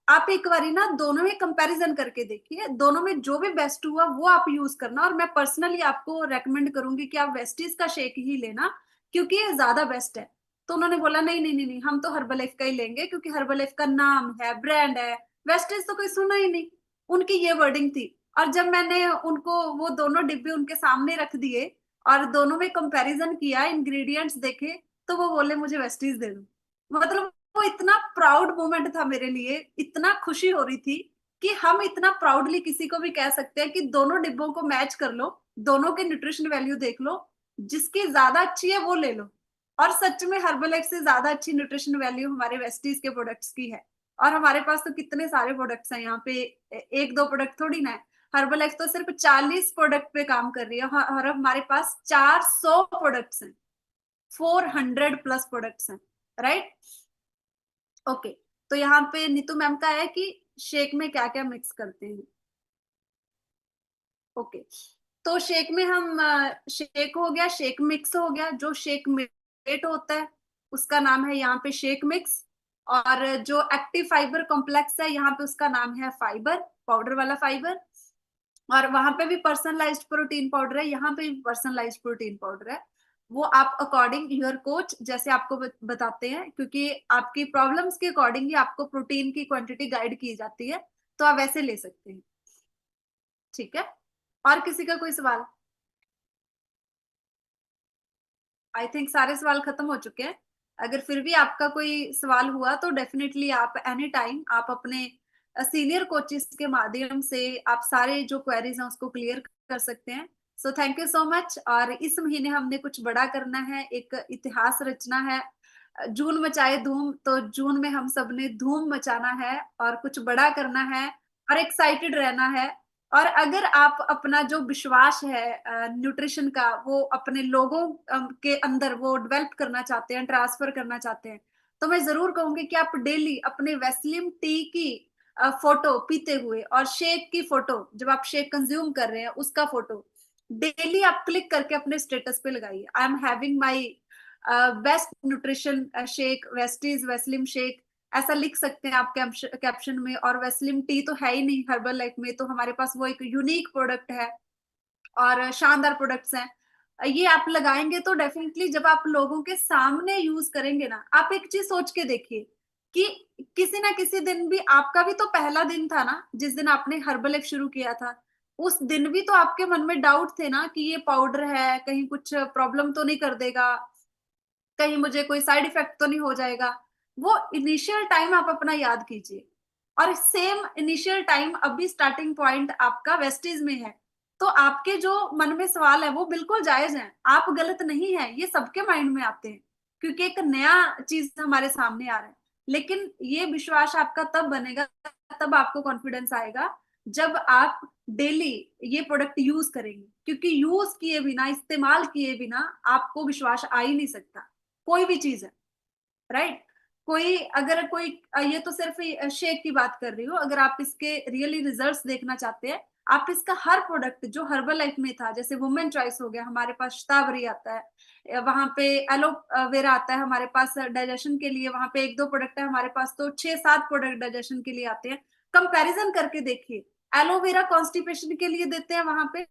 आप एक बारी ना दोनों में कंपैरिजन करके देखिए, दोनों में जो भी बेस्ट हुआ वो आप यूज करना, और मैं पर्सनली आपको रेकमेंड करूंगी कि आप वेस्टीज का शेक ही लेना, क्योंकि ये ज्यादा बेस्ट है। तो उन्होंने बोला नहीं नहीं नहीं नहीं, हम तो हर्बल लाइफ का ही लेंगे, क्योंकि हर्बल लाइफ का नाम है, ब्रांड है, वेस्टीज तो कोई सुना ही नहीं। उनकी ये वर्डिंग थी। और जब मैंने उनको वो दोनों डिब्बे उनके सामने रख दिए और दोनों में कंपैरिजन किया, इंग्रेडिएंट्स देखे, तो वो बोले मुझे वेस्टीज दे दो। मतलब वो इतना प्राउड मोमेंट था मेरे लिए, इतना खुशी हो रही थी कि हम इतना प्राउडली किसी को भी कह सकते हैं कि दोनों डिब्बों को मैच कर लो, दोनों के न्यूट्रिशन वैल्यू देख लो, जिसकी ज्यादा अच्छी है वो ले लो। और सच में हर्बल लाइफ से ज्यादा अच्छी न्यूट्रिशन वैल्यू हमारे वेस्टीज के प्रोडक्ट्स की है। और हमारे पास तो कितने सारे प्रोडक्ट्स हैं यहाँ पे, एक दो प्रोडक्ट थोड़ी ना है। हर्बल लाइफ तो सिर्फ 40 प्रोडक्ट पे काम कर रही है, और हमारे पास 400 प्रोडक्ट्स हैं, 400 प्लस प्रोडक्ट्स हैं, राइट। ओके। तो यहाँ पे नीतू मैम का है कि शेक में क्या क्या मिक्स करते हैं। ओके। तो शेक में हम शेक हो गया, शेक मिक्स हो गया, जो शेक मेट होता है उसका नाम है यहाँ पे शेक मिक्स। और जो एक्टिव फाइबर कॉम्प्लेक्स है यहाँ पे उसका नाम है फाइबर, पाउडर वाला फाइबर। और वहां पे भी पर्सनलाइज्ड प्रोटीन पाउडर है, यहाँ पे भी पर्सनलाइज्ड प्रोटीन पाउडर है। वो आप अकॉर्डिंग योर कोच जैसे आपको बताते हैं, क्योंकि आपकी प्रॉब्लम्स के अकॉर्डिंग ही आपको प्रोटीन की क्वांटिटी गाइड की जाती है, तो आप वैसे ले सकते हैं। ठीक है। और किसी का कोई सवाल? आई थिंक सारे सवाल खत्म हो चुके हैं। अगर फिर भी आपका कोई सवाल हुआ तो डेफिनेटली आप एनी टाइम आप अपने सीनियर कोचेस के माध्यम से आप सारे जो क्वेरीज हैं उसको क्लियर कर सकते हैं। So thank you so much. और इस महीने हमने कुछ बड़ा करना है, एक इतिहास रचना है। जून मचाए धूम, तो जून में हम सब ने धूम मचाना है और कुछ बड़ा करना है और एक्साइटेड रहना है। और अगर आप अपना जो विश्वास है न्यूट्रिशन का वो अपने लोगों के अंदर वो डेवलप करना चाहते हैं, ट्रांसफर करना चाहते हैं, तो मैं जरूर कहूंगी कि आप डेली अपने वेस्लिम टी की फोटो पीते हुए और शेक की फोटो जब आप शेक कंज्यूम कर रहे हैं उसका फोटो डेली आप क्लिक करके अपने स्टेटस पे लगाइए। I am having my best nutrition shake, Vestige Weslim shake, ऐसा लिख सकते हैं आप कैप्शन में। और वेस्लिम टी तो है ही नहीं हर्बल लाइफ में, तो हमारे पास वो एक यूनिक प्रोडक्ट है और शानदार प्रोडक्ट्स हैं। ये आप लगाएंगे तो डेफिनेटली जब आप लोगों के सामने यूज करेंगे ना, आप एक चीज सोच के देखिए कि किसी ना किसी दिन भी आपका भी तो पहला दिन था ना जिस दिन आपने हर्बल लाइफ शुरू किया था। उस दिन भी तो आपके मन में डाउट थे ना कि ये पाउडर है कहीं कुछ प्रॉब्लम तो नहीं कर देगा, कहीं मुझे कोई साइड इफेक्ट तो नहीं हो जाएगा। वो इनिशियल टाइम आप अपना याद कीजिए और सेम इनिशियल टाइम अभी स्टार्टिंग पॉइंट आपका वेस्टीज में है। तो आपके जो मन में सवाल है वो बिल्कुल जायज है, आप गलत नहीं है, ये सबके माइंड में आते हैं क्योंकि एक नया चीज हमारे सामने आ रहा है। लेकिन ये विश्वास आपका तब बनेगा, तब आपको कॉन्फिडेंस आएगा जब आप डेली ये प्रोडक्ट यूज करेंगे, क्योंकि यूज किए बिना, इस्तेमाल किए बिना आपको विश्वास आ ही नहीं सकता कोई भी चीज है, राइट। कोई अगर कोई ये तो सिर्फ शेक की बात कर रही हूँ, अगर आप इसके रियली रिजल्ट्स देखना चाहते हैं, आप इसका हर प्रोडक्ट जो हर्बल लाइफ में था, जैसे वुमेन चॉइस हो गया, हमारे पास शतावरी आता है, वहां पे एलोवेरा आता है हमारे पास डाइजेशन के लिए, वहां पे 1-2 प्रोडक्ट है हमारे पास, तो 6-7 प्रोडक्ट डाइजेशन के लिए आते हैं। कंपैरिजन करके देखिए, एलोवेरा कॉन्स्टिपेशन के लिए देते हैं वहां पे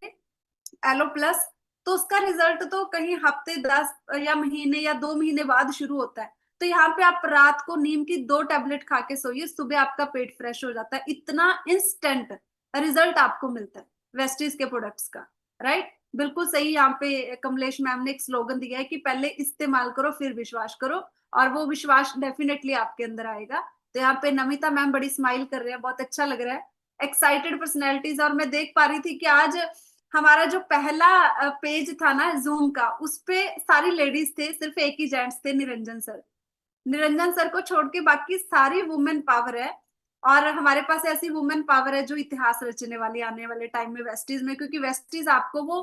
एलो प्लस, तो उसका रिजल्ट तो कहीं हफ्ते 10 या महीने या 2 महीने बाद शुरू होता है। तो यहाँ पे आप रात को नीम की 2 टैबलेट खा के सोइए, सुबह आपका पेट फ्रेश हो जाता है। इतना इंस्टेंट रिजल्ट आपको मिलता है वेस्टीज के प्रोडक्ट्स का, राइट। बिल्कुल सही। यहाँ पे कमलेश मैम ने एक स्लोगन दिया है कि पहले इस्तेमाल करो फिर विश्वास करो, और वो विश्वास डेफिनेटली आपके अंदर आएगा। तो यहाँ पे नमिता मैम बड़ी स्माइल कर रहे हैं, बहुत अच्छा लग रहा है, एक्साइटेड पर्सनैलिटीज। और मैं देख पा रही थी कि आज हमारा जो पहला पेज था ना जूम का, उस पे सारी लेडीज थे, सिर्फ एक ही जेंट्स थे, निरंजन सर। निरंजन सर को छोड़ के बाकी सारी वुमेन पावर है। और हमारे पास ऐसी वुमेन पावर है जो इतिहास रचने वाली आने वाले टाइम में वेस्टीज में, क्योंकि वेस्टीज आपको वो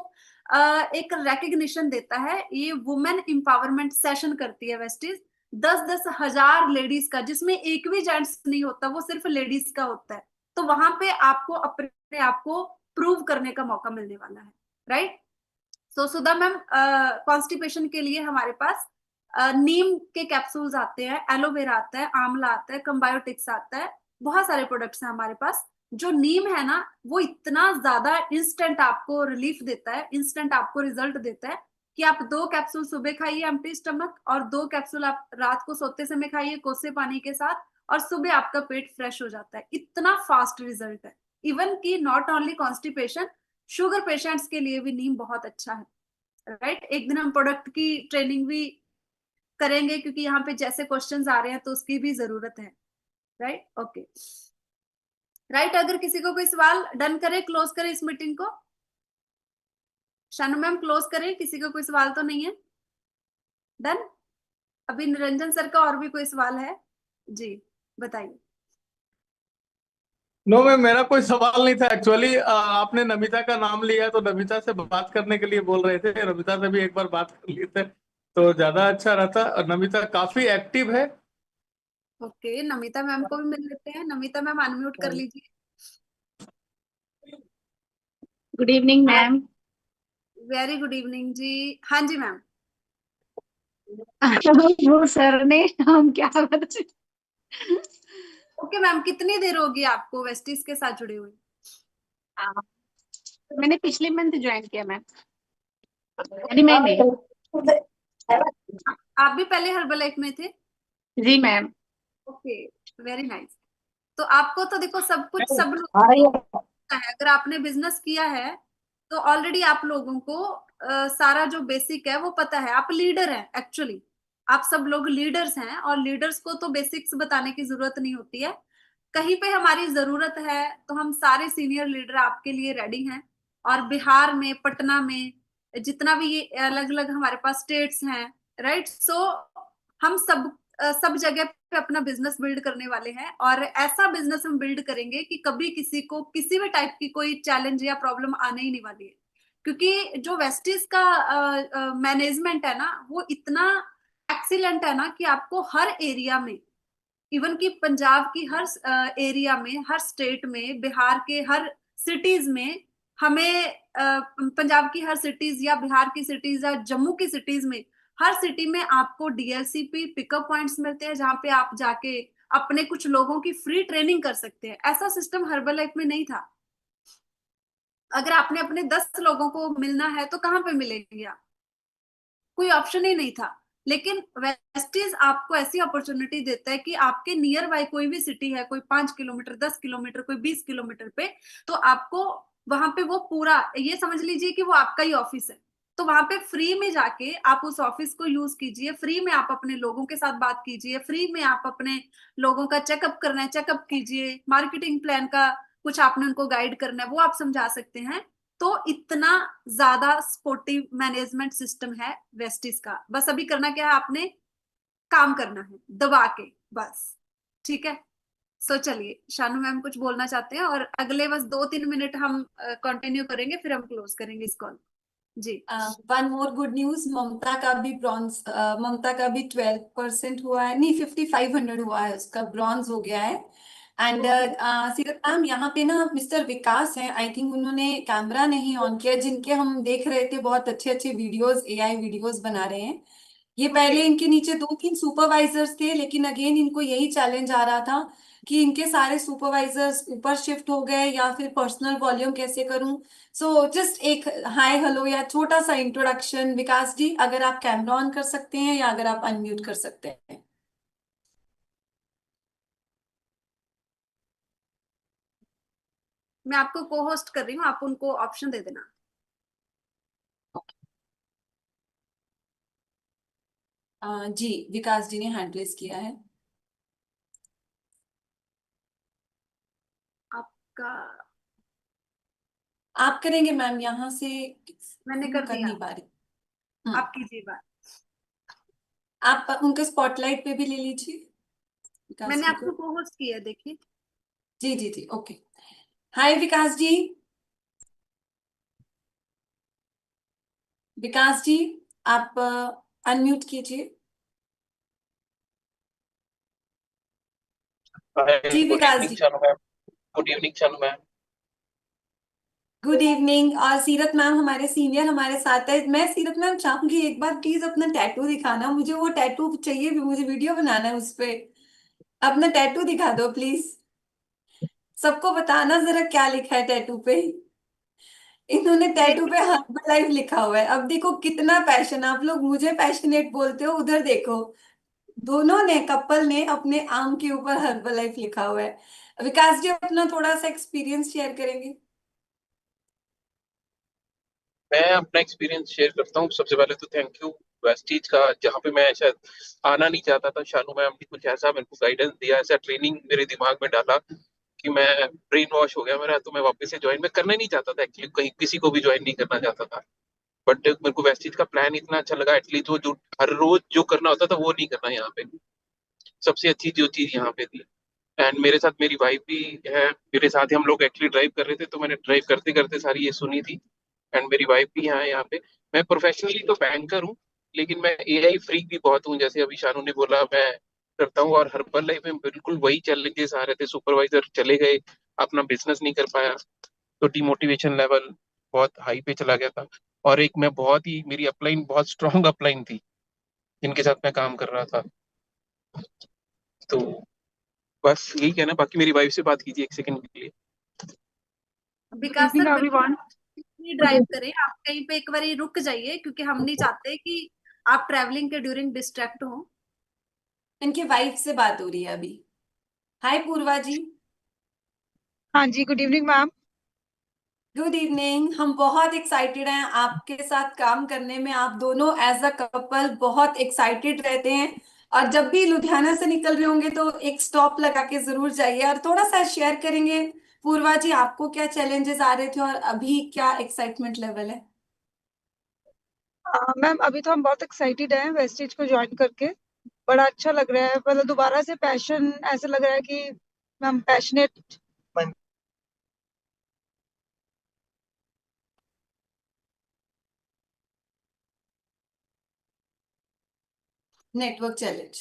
एक रिकग्निशन देता है। ये वुमेन एम्पावरमेंट सेशन करती है वेस्टीज, 10-10 हजार लेडीज का, जिसमें एक भी जेंट्स नहीं होता, वो सिर्फ लेडीज का होता है। तो वहां पे आपको अपने आप को प्रूव करने का मौका मिलने वाला है, राइट। सो सुधा मैम, कॉन्स्टिपेशन के लिए हमारे पास नीम के कैप्सूल्स आते हैं, एलोवेरा आता है, आंवला आता है, कंबायोटिक्स आता है, बहुत सारे प्रोडक्ट्स हैं हमारे पास। जो नीम है ना, वो इतना ज्यादा इंस्टेंट आपको रिलीफ देता है, इंस्टेंट आपको रिजल्ट देता है कि आप 2 कैप्सूल सुबह खाइए एम्प्टी स्टमक, और 2 कैप्सूल आप रात को सोते समय खाइए कोसे पानी के साथ, और सुबह आपका पेट फ्रेश हो जाता है। इतना फास्ट रिजल्ट है। इवन की not only constipation, sugar patients के लिए भी नीम बहुत अच्छा है, राइट। एक दिन हम प्रोडक्ट की ट्रेनिंग भी करेंगे, क्योंकि यहाँ पे जैसे क्वेश्चंस आ रहे हैं तो उसकी भी जरूरत है, राइट। Okay, right. अगर किसी को कोई सवाल, डन करें, क्लोज करें इस मीटिंग को। शानू मैम क्लोज करें, किसी को कोई सवाल तो नहीं है? डन। अभी निरंजन सर का और भी कोई सवाल है? जी बताइए। नो मैम, मेरा कोई सवाल नहीं था एक्चुअली। आपने नमिता का नाम लिया तो नमिता से बात करने के लिए बोल रहे थे, नमिता से भी एक बार बात कर लिए थे तो ज्यादा अच्छा रहता। और नमिता काफी एक्टिव है। ओके, नमिता मैम को भी मिल लेते हैं। नमिता मैम अनम्यूट कर लीजिए। Good evening ma'am. Very good evening जी। हाँ जी मैम। वो सर ने हम क्या बताएं। ओके मैम, कितनी देर होगी आपको वेस्टीज के साथ जुड़े हुए? मैंने पिछले मंथ ज्वाइन किया मैम, यानी मैंने। आप भी पहले हर्बल लाइफ में थे? जी मैम। Okay, very nice. तो आपको तो देखो सब कुछ सब लोग है, अगर आपने बिजनेस किया है तो ऑलरेडी आप लोगों को सारा जो बेसिक है वो पता है, आप लीडर हैं एक्चुअली, आप सब लोग लीडर्स हैं, और लीडर्स को तो बेसिक्स बताने की जरूरत नहीं होती है। कहीं पे हमारी जरूरत है तो हम सारे सीनियर लीडर आपके लिए रेडी हैं। और बिहार में, पटना में, जितना भी ये अलग अलग हमारे पास स्टेट्स हैं, राइट, सो हम सब जगह पे अपना बिजनेस बिल्ड करने वाले हैं, और ऐसा बिजनेस हम बिल्ड करेंगे कि कभी किसी को किसी भी टाइप की कोई चैलेंज या प्रॉब्लम आने ही नहीं वाली है। क्योंकि जो वेस्टिज का मैनेजमेंट है ना, वो इतना एक्सीलेंट है ना कि आपको हर एरिया में, इवन कि पंजाब की हर एरिया में, हर स्टेट में, बिहार के हर सिटीज में, हमें पंजाब की हर सिटीज या बिहार की सिटीज या जम्मू की सिटीज में, हर सिटी में आपको डीएलसीपी पिकअप पॉइंट्स मिलते हैं, जहां पे आप जाके अपने कुछ लोगों की फ्री ट्रेनिंग कर सकते हैं। ऐसा सिस्टम हर्बल लाइफ में नहीं था। अगर आपने अपने 10 लोगों को मिलना है तो कहाँ पे मिलेंगे आप? कोई ऑप्शन ही नहीं था। लेकिन वेस्टीज आपको ऐसी अपॉर्चुनिटी देता है कि आपके नियर बाय कोई भी सिटी है, कोई 5 किलोमीटर, 10 किलोमीटर, कोई 20 किलोमीटर पे, तो आपको वहां पे वो पूरा, ये समझ लीजिए कि वो आपका ही ऑफिस है। तो वहां पे फ्री में जाके आप उस ऑफिस को यूज कीजिए, फ्री में आप अपने लोगों के साथ बात कीजिए, फ्री में आप अपने लोगों का चेकअप करना है चेकअप कीजिए, मार्केटिंग प्लान का कुछ आपने उनको गाइड करना है वो आप समझा सकते हैं। तो इतना ज्यादा सपोर्टिव मैनेजमेंट सिस्टम है वेस्टिस का। बस अभी करना क्या है, आपने काम करना है दबा के, बस। ठीक है, सो चलिए, शानू मैम कुछ बोलना चाहते हैं, और अगले बस 2-3 मिनट हम कंटिन्यू करेंगे, फिर हम क्लोज करेंगे इस कॉल। जी। वन मोर गुड न्यूज, ममता का भी 12% हुआ है, नहीं 5500 हुआ है, उसका ब्रॉन्ज हो गया है। एंड सीरत मैम, यहाँ पे ना मिस्टर विकास हैं, आई थिंक उन्होंने कैमरा नहीं ऑन किया, जिनके हम देख रहे थे बहुत अच्छे अच्छे वीडियोस, एआई वीडियोस बना रहे हैं। ये पहले इनके नीचे 2-3 सुपरवाइजर्स थे, लेकिन अगेन इनको यही चैलेंज आ रहा था कि इनके सारे सुपरवाइजर्स ऊपर शिफ्ट हो गए, या फिर पर्सनल वॉल्यूम कैसे करूं। सो जस्ट एक हाय हेलो या छोटा सा इंट्रोडक्शन, विकास जी अगर आप कैमरा ऑन कर सकते हैं या अगर आप अनम्यूट कर सकते हैं। मैं आपको को होस्ट कर रही हूँ, आप उनको ऑप्शन दे देना। जी, विकास जी ने हैंड रेज किया है। आपका आप करेंगे मैम यहाँ से? मैंने कर दिया, नहीं पा रही। आप कीजिए बात। आप उनके स्पॉटलाइट पे भी ले लीजिए विकास मैंने जी आपको को। को होस्ट किया, देखिए। जी जी जी, ओके। हाय विकास जी, विकास जी आप अनम्यूट कीजिए। जी गुड विकास इवनिंग जी। Shanu ma'am. Good evening Shanu ma'am. Good evening. और सीरत मैम हमारे सीनियर हमारे साथ है। मैं सीरत मैम चाहूंगी एक बार प्लीज अपना टैटू दिखाना, मुझे वो टैटू चाहिए भी, मुझे वीडियो बनाना है उस पे। अपना टैटू दिखा दो प्लीज, सबको बताना जरा क्या लिखा है टैटू पे। इन्होंने टैटू पे हर्बल लाइफ लिखा हुआ है। अब देखो कितना पैशन, आप लोग मुझे पैशनेट बोलते हो, उधर देखो दोनों ने, कपल ने अपने आर्म के ऊपर हर्बल लाइफ लिखा हुआ है। विकास जी अपना थोड़ा सा एक्सपीरियंस शेयर करेंगे? मैं अपना एक्सपीरियंस शेयर करता हूँ। सबसे पहले तो थैंक यू वेस्टीज का, जहाँ पे मैं शायद आना नहीं चाहता था, शानू मैम ने कुछ ऐसा मेरे को गाइडेंस दिया, ऐसा ट्रेनिंग मेरे दिमाग में डाला कि मैं ब्रेन वॉश हो गया मेरा, तो मैं वापस से ज्वाइन मैं करना नहीं चाहता था एक्चुअली, कहीं किसी को भी ज्वाइन नहीं करना चाहता था। बट मेरे को वेस्टीज का प्लान इतना अच्छा लगा, एटलीस्ट वो जो हर रोज जो करना होता था वो नहीं करना यहाँ पे। सबसे अच्छी जो चीज यहाँ पे थी, एंड मेरे साथ मेरी वाइफ भी है मेरे साथ ही, हम लोग एक्चुअली ड्राइव कर रहे थे, तो मैंने ड्राइव करते करते सारी ये सुनी थी। एंड मेरी वाइफ भी यहाँ पे। मैं प्रोफेशनली तो बैंकर हूँ, लेकिन मैं एआई फ्रीक भी बहुत हूँ, जैसे अभी शानू ने बोला मैं करता हूँ। और हर्बल लाइफ में बिल्कुल वही चैलेंजेस आ रहे थे, सुपरवाइजर चले गए, अपना बिजनेस नहीं कर पाया, तो डिमोटिवेशन लेवल बहुत हाई पे चला गया था। और एक मैं बहुत ही, मेरी अपलाइन बहुत स्ट्रांग अपलाइन थी जिनके साथ मैं काम कर रहा था। तो बस यही कहना, बाकी मेरी वाइफ से बात कीजिए एक सेकंड के लिए। विकास सर बिल्कुल ड्राइव करें, आप कहीं पे एक बार रुक जाइए, क्योंकि हम नहीं चाहते कि आप ट्रैवलिंग के ड्यूरिंग डिस्ट्रैक्ट हो। इनके वाइफ से बात हो रही है अभी। हाय पूर्वा जी। हाँ जी, good evening ma'am. Good evening. हम बहुत एक्साइटेड हैं आपके साथ काम करने में। आप दोनों एज अ कपल बहुत एक्साइटेड रहते हैं, और जब भी लुधियाना से निकल रहे होंगे तो एक स्टॉप लगा के जरूर जाइए। और थोड़ा सा शेयर करेंगे पूर्वा जी, आपको क्या चैलेंजेस आ रहे थे और अभी क्या एक्साइटमेंट लेवल है? मैम अभी तो हम बहुत एक्साइटेड हैं वेस्टेज को ज्वाइन करके। बड़ा अच्छा लग रहा है, मतलब दोबारा से पैशन, ऐसा लग रहा है कि हम पैशनेट। Network challenge.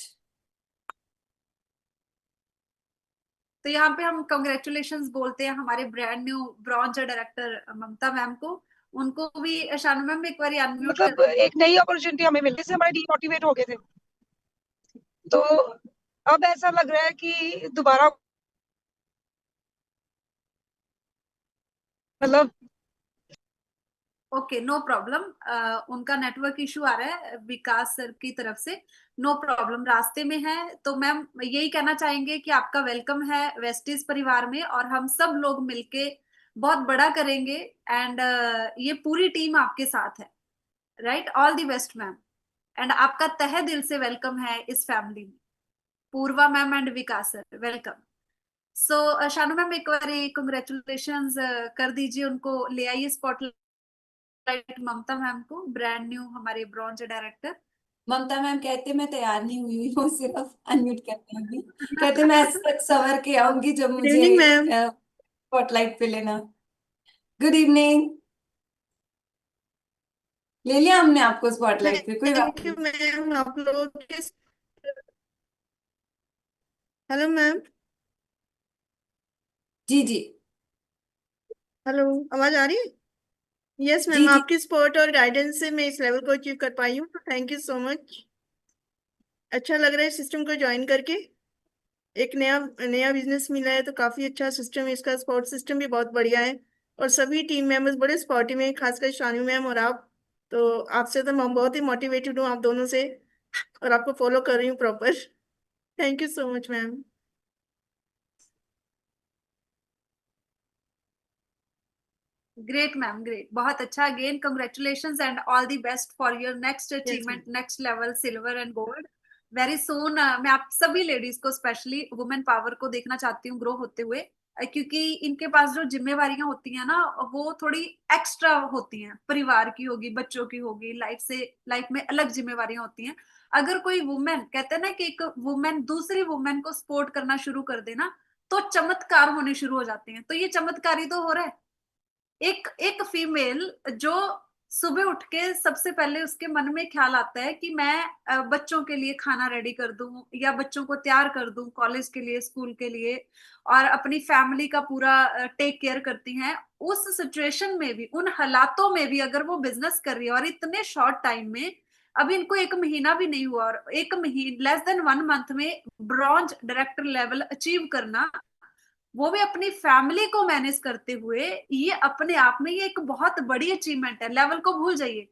तो यहाँ पे हम कंग्रेचुलेशंस बोलते हैं हमारे brand new bronze director Mamta ma'am को। उनको भी शानू मैम एक बार अनम्यूट मतलब कर एक नई अपॉर्चुनिटी हमें मिली, से हमारे डीमोटिवेट हो गए थे, तो अब ऐसा लग रहा है कि दोबारा मतलब। Okay, no problem. उनका नेटवर्क इशू आ रहा है विकास सर की तरफ से। नो प्रॉब्लम, रास्ते में है। तो मैम यही कहना चाहेंगे कि आपका वेलकम है वेस्टीज परिवार में, और हम सब लोग मिलके बहुत बड़ा करेंगे। एंड ये पूरी टीम आपके साथ है। Right, all the best ma'am. And आपका तहे दिल से वेलकम है इस फैमिली में। Purva ma'am and Vikas sir, welcome. So Shanu ma'am एक बार कंग्रेचुलेशंस कर दीजिए, उनको ले आइए स्पॉटलाइट ममता मैम को, ब्रांड न्यू हमारे ब्रॉन्ज डायरेक्टर। ममता मैम कहते मैं तैयार नहीं हुई हूँ, सिर्फ अनम्यूट करने होगी। कहते मैं सवर के आऊंगी जब गुड मुझे इवनिंग मैम। स्पॉटलाइट पे लेना। Good evening. ले लिया हमने आपको स्पॉटलाइट पे, कोई बात थैंक यू नहीं। मैम। आप लोग के हेलो मैम। जी जी। हेलो, आवाज आ रही है? यस जी मैम, जी। आपकी सपोर्ट और गाइडेंस से मैं इस लेवल को अचीव कर पाई हूँ, तो थैंक यू सो मच। अच्छा लग रहा है सिस्टम को ज्वाइन करके। एक नया नया बिजनेस मिला है तो काफी अच्छा सिस्टम है इसका। सपोर्ट सिस्टम भी बहुत बढ़िया है, और सभी टीम मेंबर्स बड़े सपोर्टिव हैं, खासकर शानू मैम और आप। तो आपसे तो मैं बहुत ही मोटिवेटेड हूँ, आप दोनों से, और आपको फॉलो कर रही हूँ proper. Thank you so much ma'am. Great ma'am, great, बहुत अच्छा। Again congratulations and all the best for your next yes achievement, ma'am. Next level, silver and gold very soon. मैं आप सभी लेडीज को, स्पेशली वुमेन पावर को देखना चाहती हूँ ग्रो होते हुए, क्योंकि इनके पास जो जिम्मेवारियां होती हैं ना, वो थोड़ी एक्स्ट्रा होती हैं। परिवार की होगी, बच्चों की होगी, लाइफ में अलग जिम्मेवारियां होती हैं। अगर कोई वुमेन, कहते हैं ना कि एक वुमेन दूसरी वुमेन को सपोर्ट करना शुरू कर देना, तो चमत्कार होने शुरू हो जाते हैं। तो ये चमत्कार ही तो हो रहा है। एक एक फीमेल जो सुबह उठ के सबसे पहले उसके मन में ख्याल आता है कि मैं बच्चों के लिए खाना रेडी कर दूं, या बच्चों को तैयार कर दूं कॉलेज के लिए, स्कूल के लिए, और अपनी फैमिली का पूरा टेक केयर करती हैं। उस सिचुएशन में भी, उन हालातों में भी अगर वो बिजनेस कर रही है, और इतने शॉर्ट टाइम में, अभी इनको 1 महीना भी नहीं हुआ, और 1 महीने, लेस देन 1 मंथ में ब्रॉन्ज डायरेक्टर लेवल अचीव करना, वो भी अपनी फैमिली को मैनेज करते हुए, ये अपने आप में ये एक बहुत बड़ी अचीवमेंट है। लेवल को भूल जाइए,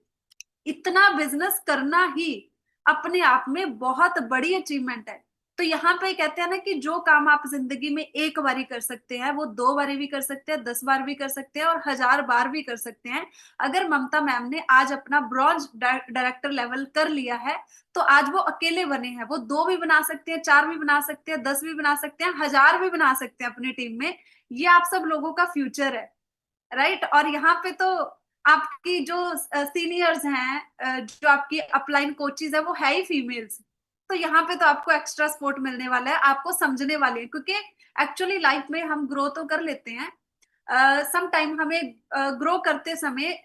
इतना बिजनेस करना ही अपने आप में बहुत बड़ी अचीवमेंट है। तो यहाँ पे कहते हैं ना कि जो काम आप जिंदगी में एक बार ही कर सकते हैं, वो 2 बार भी कर सकते हैं, 10 बार भी कर सकते हैं, और 1000 बार भी कर सकते हैं। अगर ममता मैम ने आज अपना ब्रॉन्ज डायरेक्टर लेवल कर लिया है, तो आज वो अकेले बने हैं। वो 2 भी बना सकते हैं, 4 भी बना सकते हैं, 10 भी बना सकते हैं, 1000 भी बना सकते हैं अपनी टीम में। ये आप सब लोगों का फ्यूचर है। राइट। और यहाँ पे तो आपकी जो सीनियर्स हैं, जो आपकी अपलाइन कोचेज है, वो है ही फीमेल्स। तो यहाँ पे तो आपको एक्स्ट्रा सपोर्ट मिलने वाला है, आपको समझने वाली है। क्योंकि एक्चुअली लाइफ में हम ग्रो तो कर लेते हैं, सम टाइम हमें ग्रो करते समय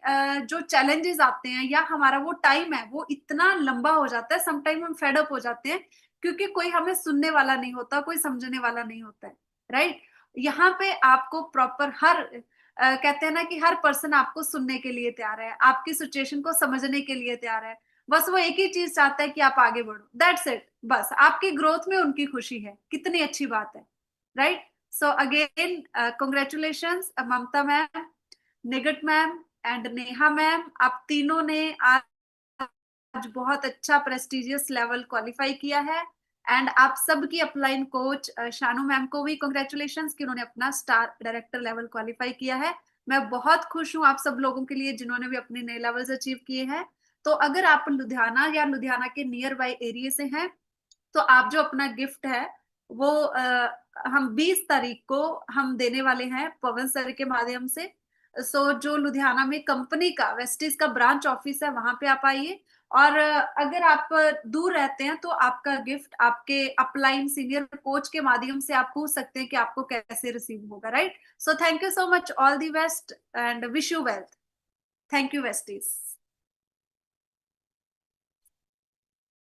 जो चैलेंजेस आते हैं, या हमारा वो टाइम है, वो इतना लंबा हो जाता है, सम टाइम हम फेड अप हो जाते हैं, क्योंकि कोई हमें सुनने वाला नहीं होता, कोई समझने वाला नहीं होता है। राइट। यहाँ पे आपको प्रॉपर हर कहते हैं ना कि हर पर्सन आपको सुनने के लिए तैयार है, आपकी सिचुएशन को समझने के लिए तैयार है। बस वो एक ही चीज चाहता है कि आप आगे बढ़ो, दैट्स इट। बस आपकी ग्रोथ में उनकी खुशी है, कितनी अच्छी बात है। Right. So again congratulations Mamta ma'am, Nighat ma'am and Neha ma'am. आप तीनों ने आज बहुत अच्छा प्रेस्टिजियस लेवल क्वालिफाई किया है। एंड आप सबकी अपलाइन कोच शानू मैम को भी कंग्रेचुलेशंस कि उन्होंने अपना स्टार डायरेक्टर लेवल क्वालिफाई किया है। मैं बहुत खुश हूँ आप सब लोगों के लिए जिन्होंने भी अपने नए लेवल्स अचीव किए हैं। तो अगर आप लुधियाना या लुधियाना के नियर बाय एरिया से हैं तो आप जो अपना गिफ्ट है वो हम 20 तारीख को हम देने वाले हैं पवन सर के माध्यम से। सो जो लुधियाना में कंपनी का वेस्टिज का ब्रांच ऑफिस है वहां पे आप आइए, और अगर आप दूर रहते हैं तो आपका गिफ्ट आपके अपलाइन सीनियर कोच के माध्यम से आप पूछ सकते हैं कि आपको कैसे रिसीव होगा, right. So thank you so much, all the best and wish you wealth. Thank you Vestige.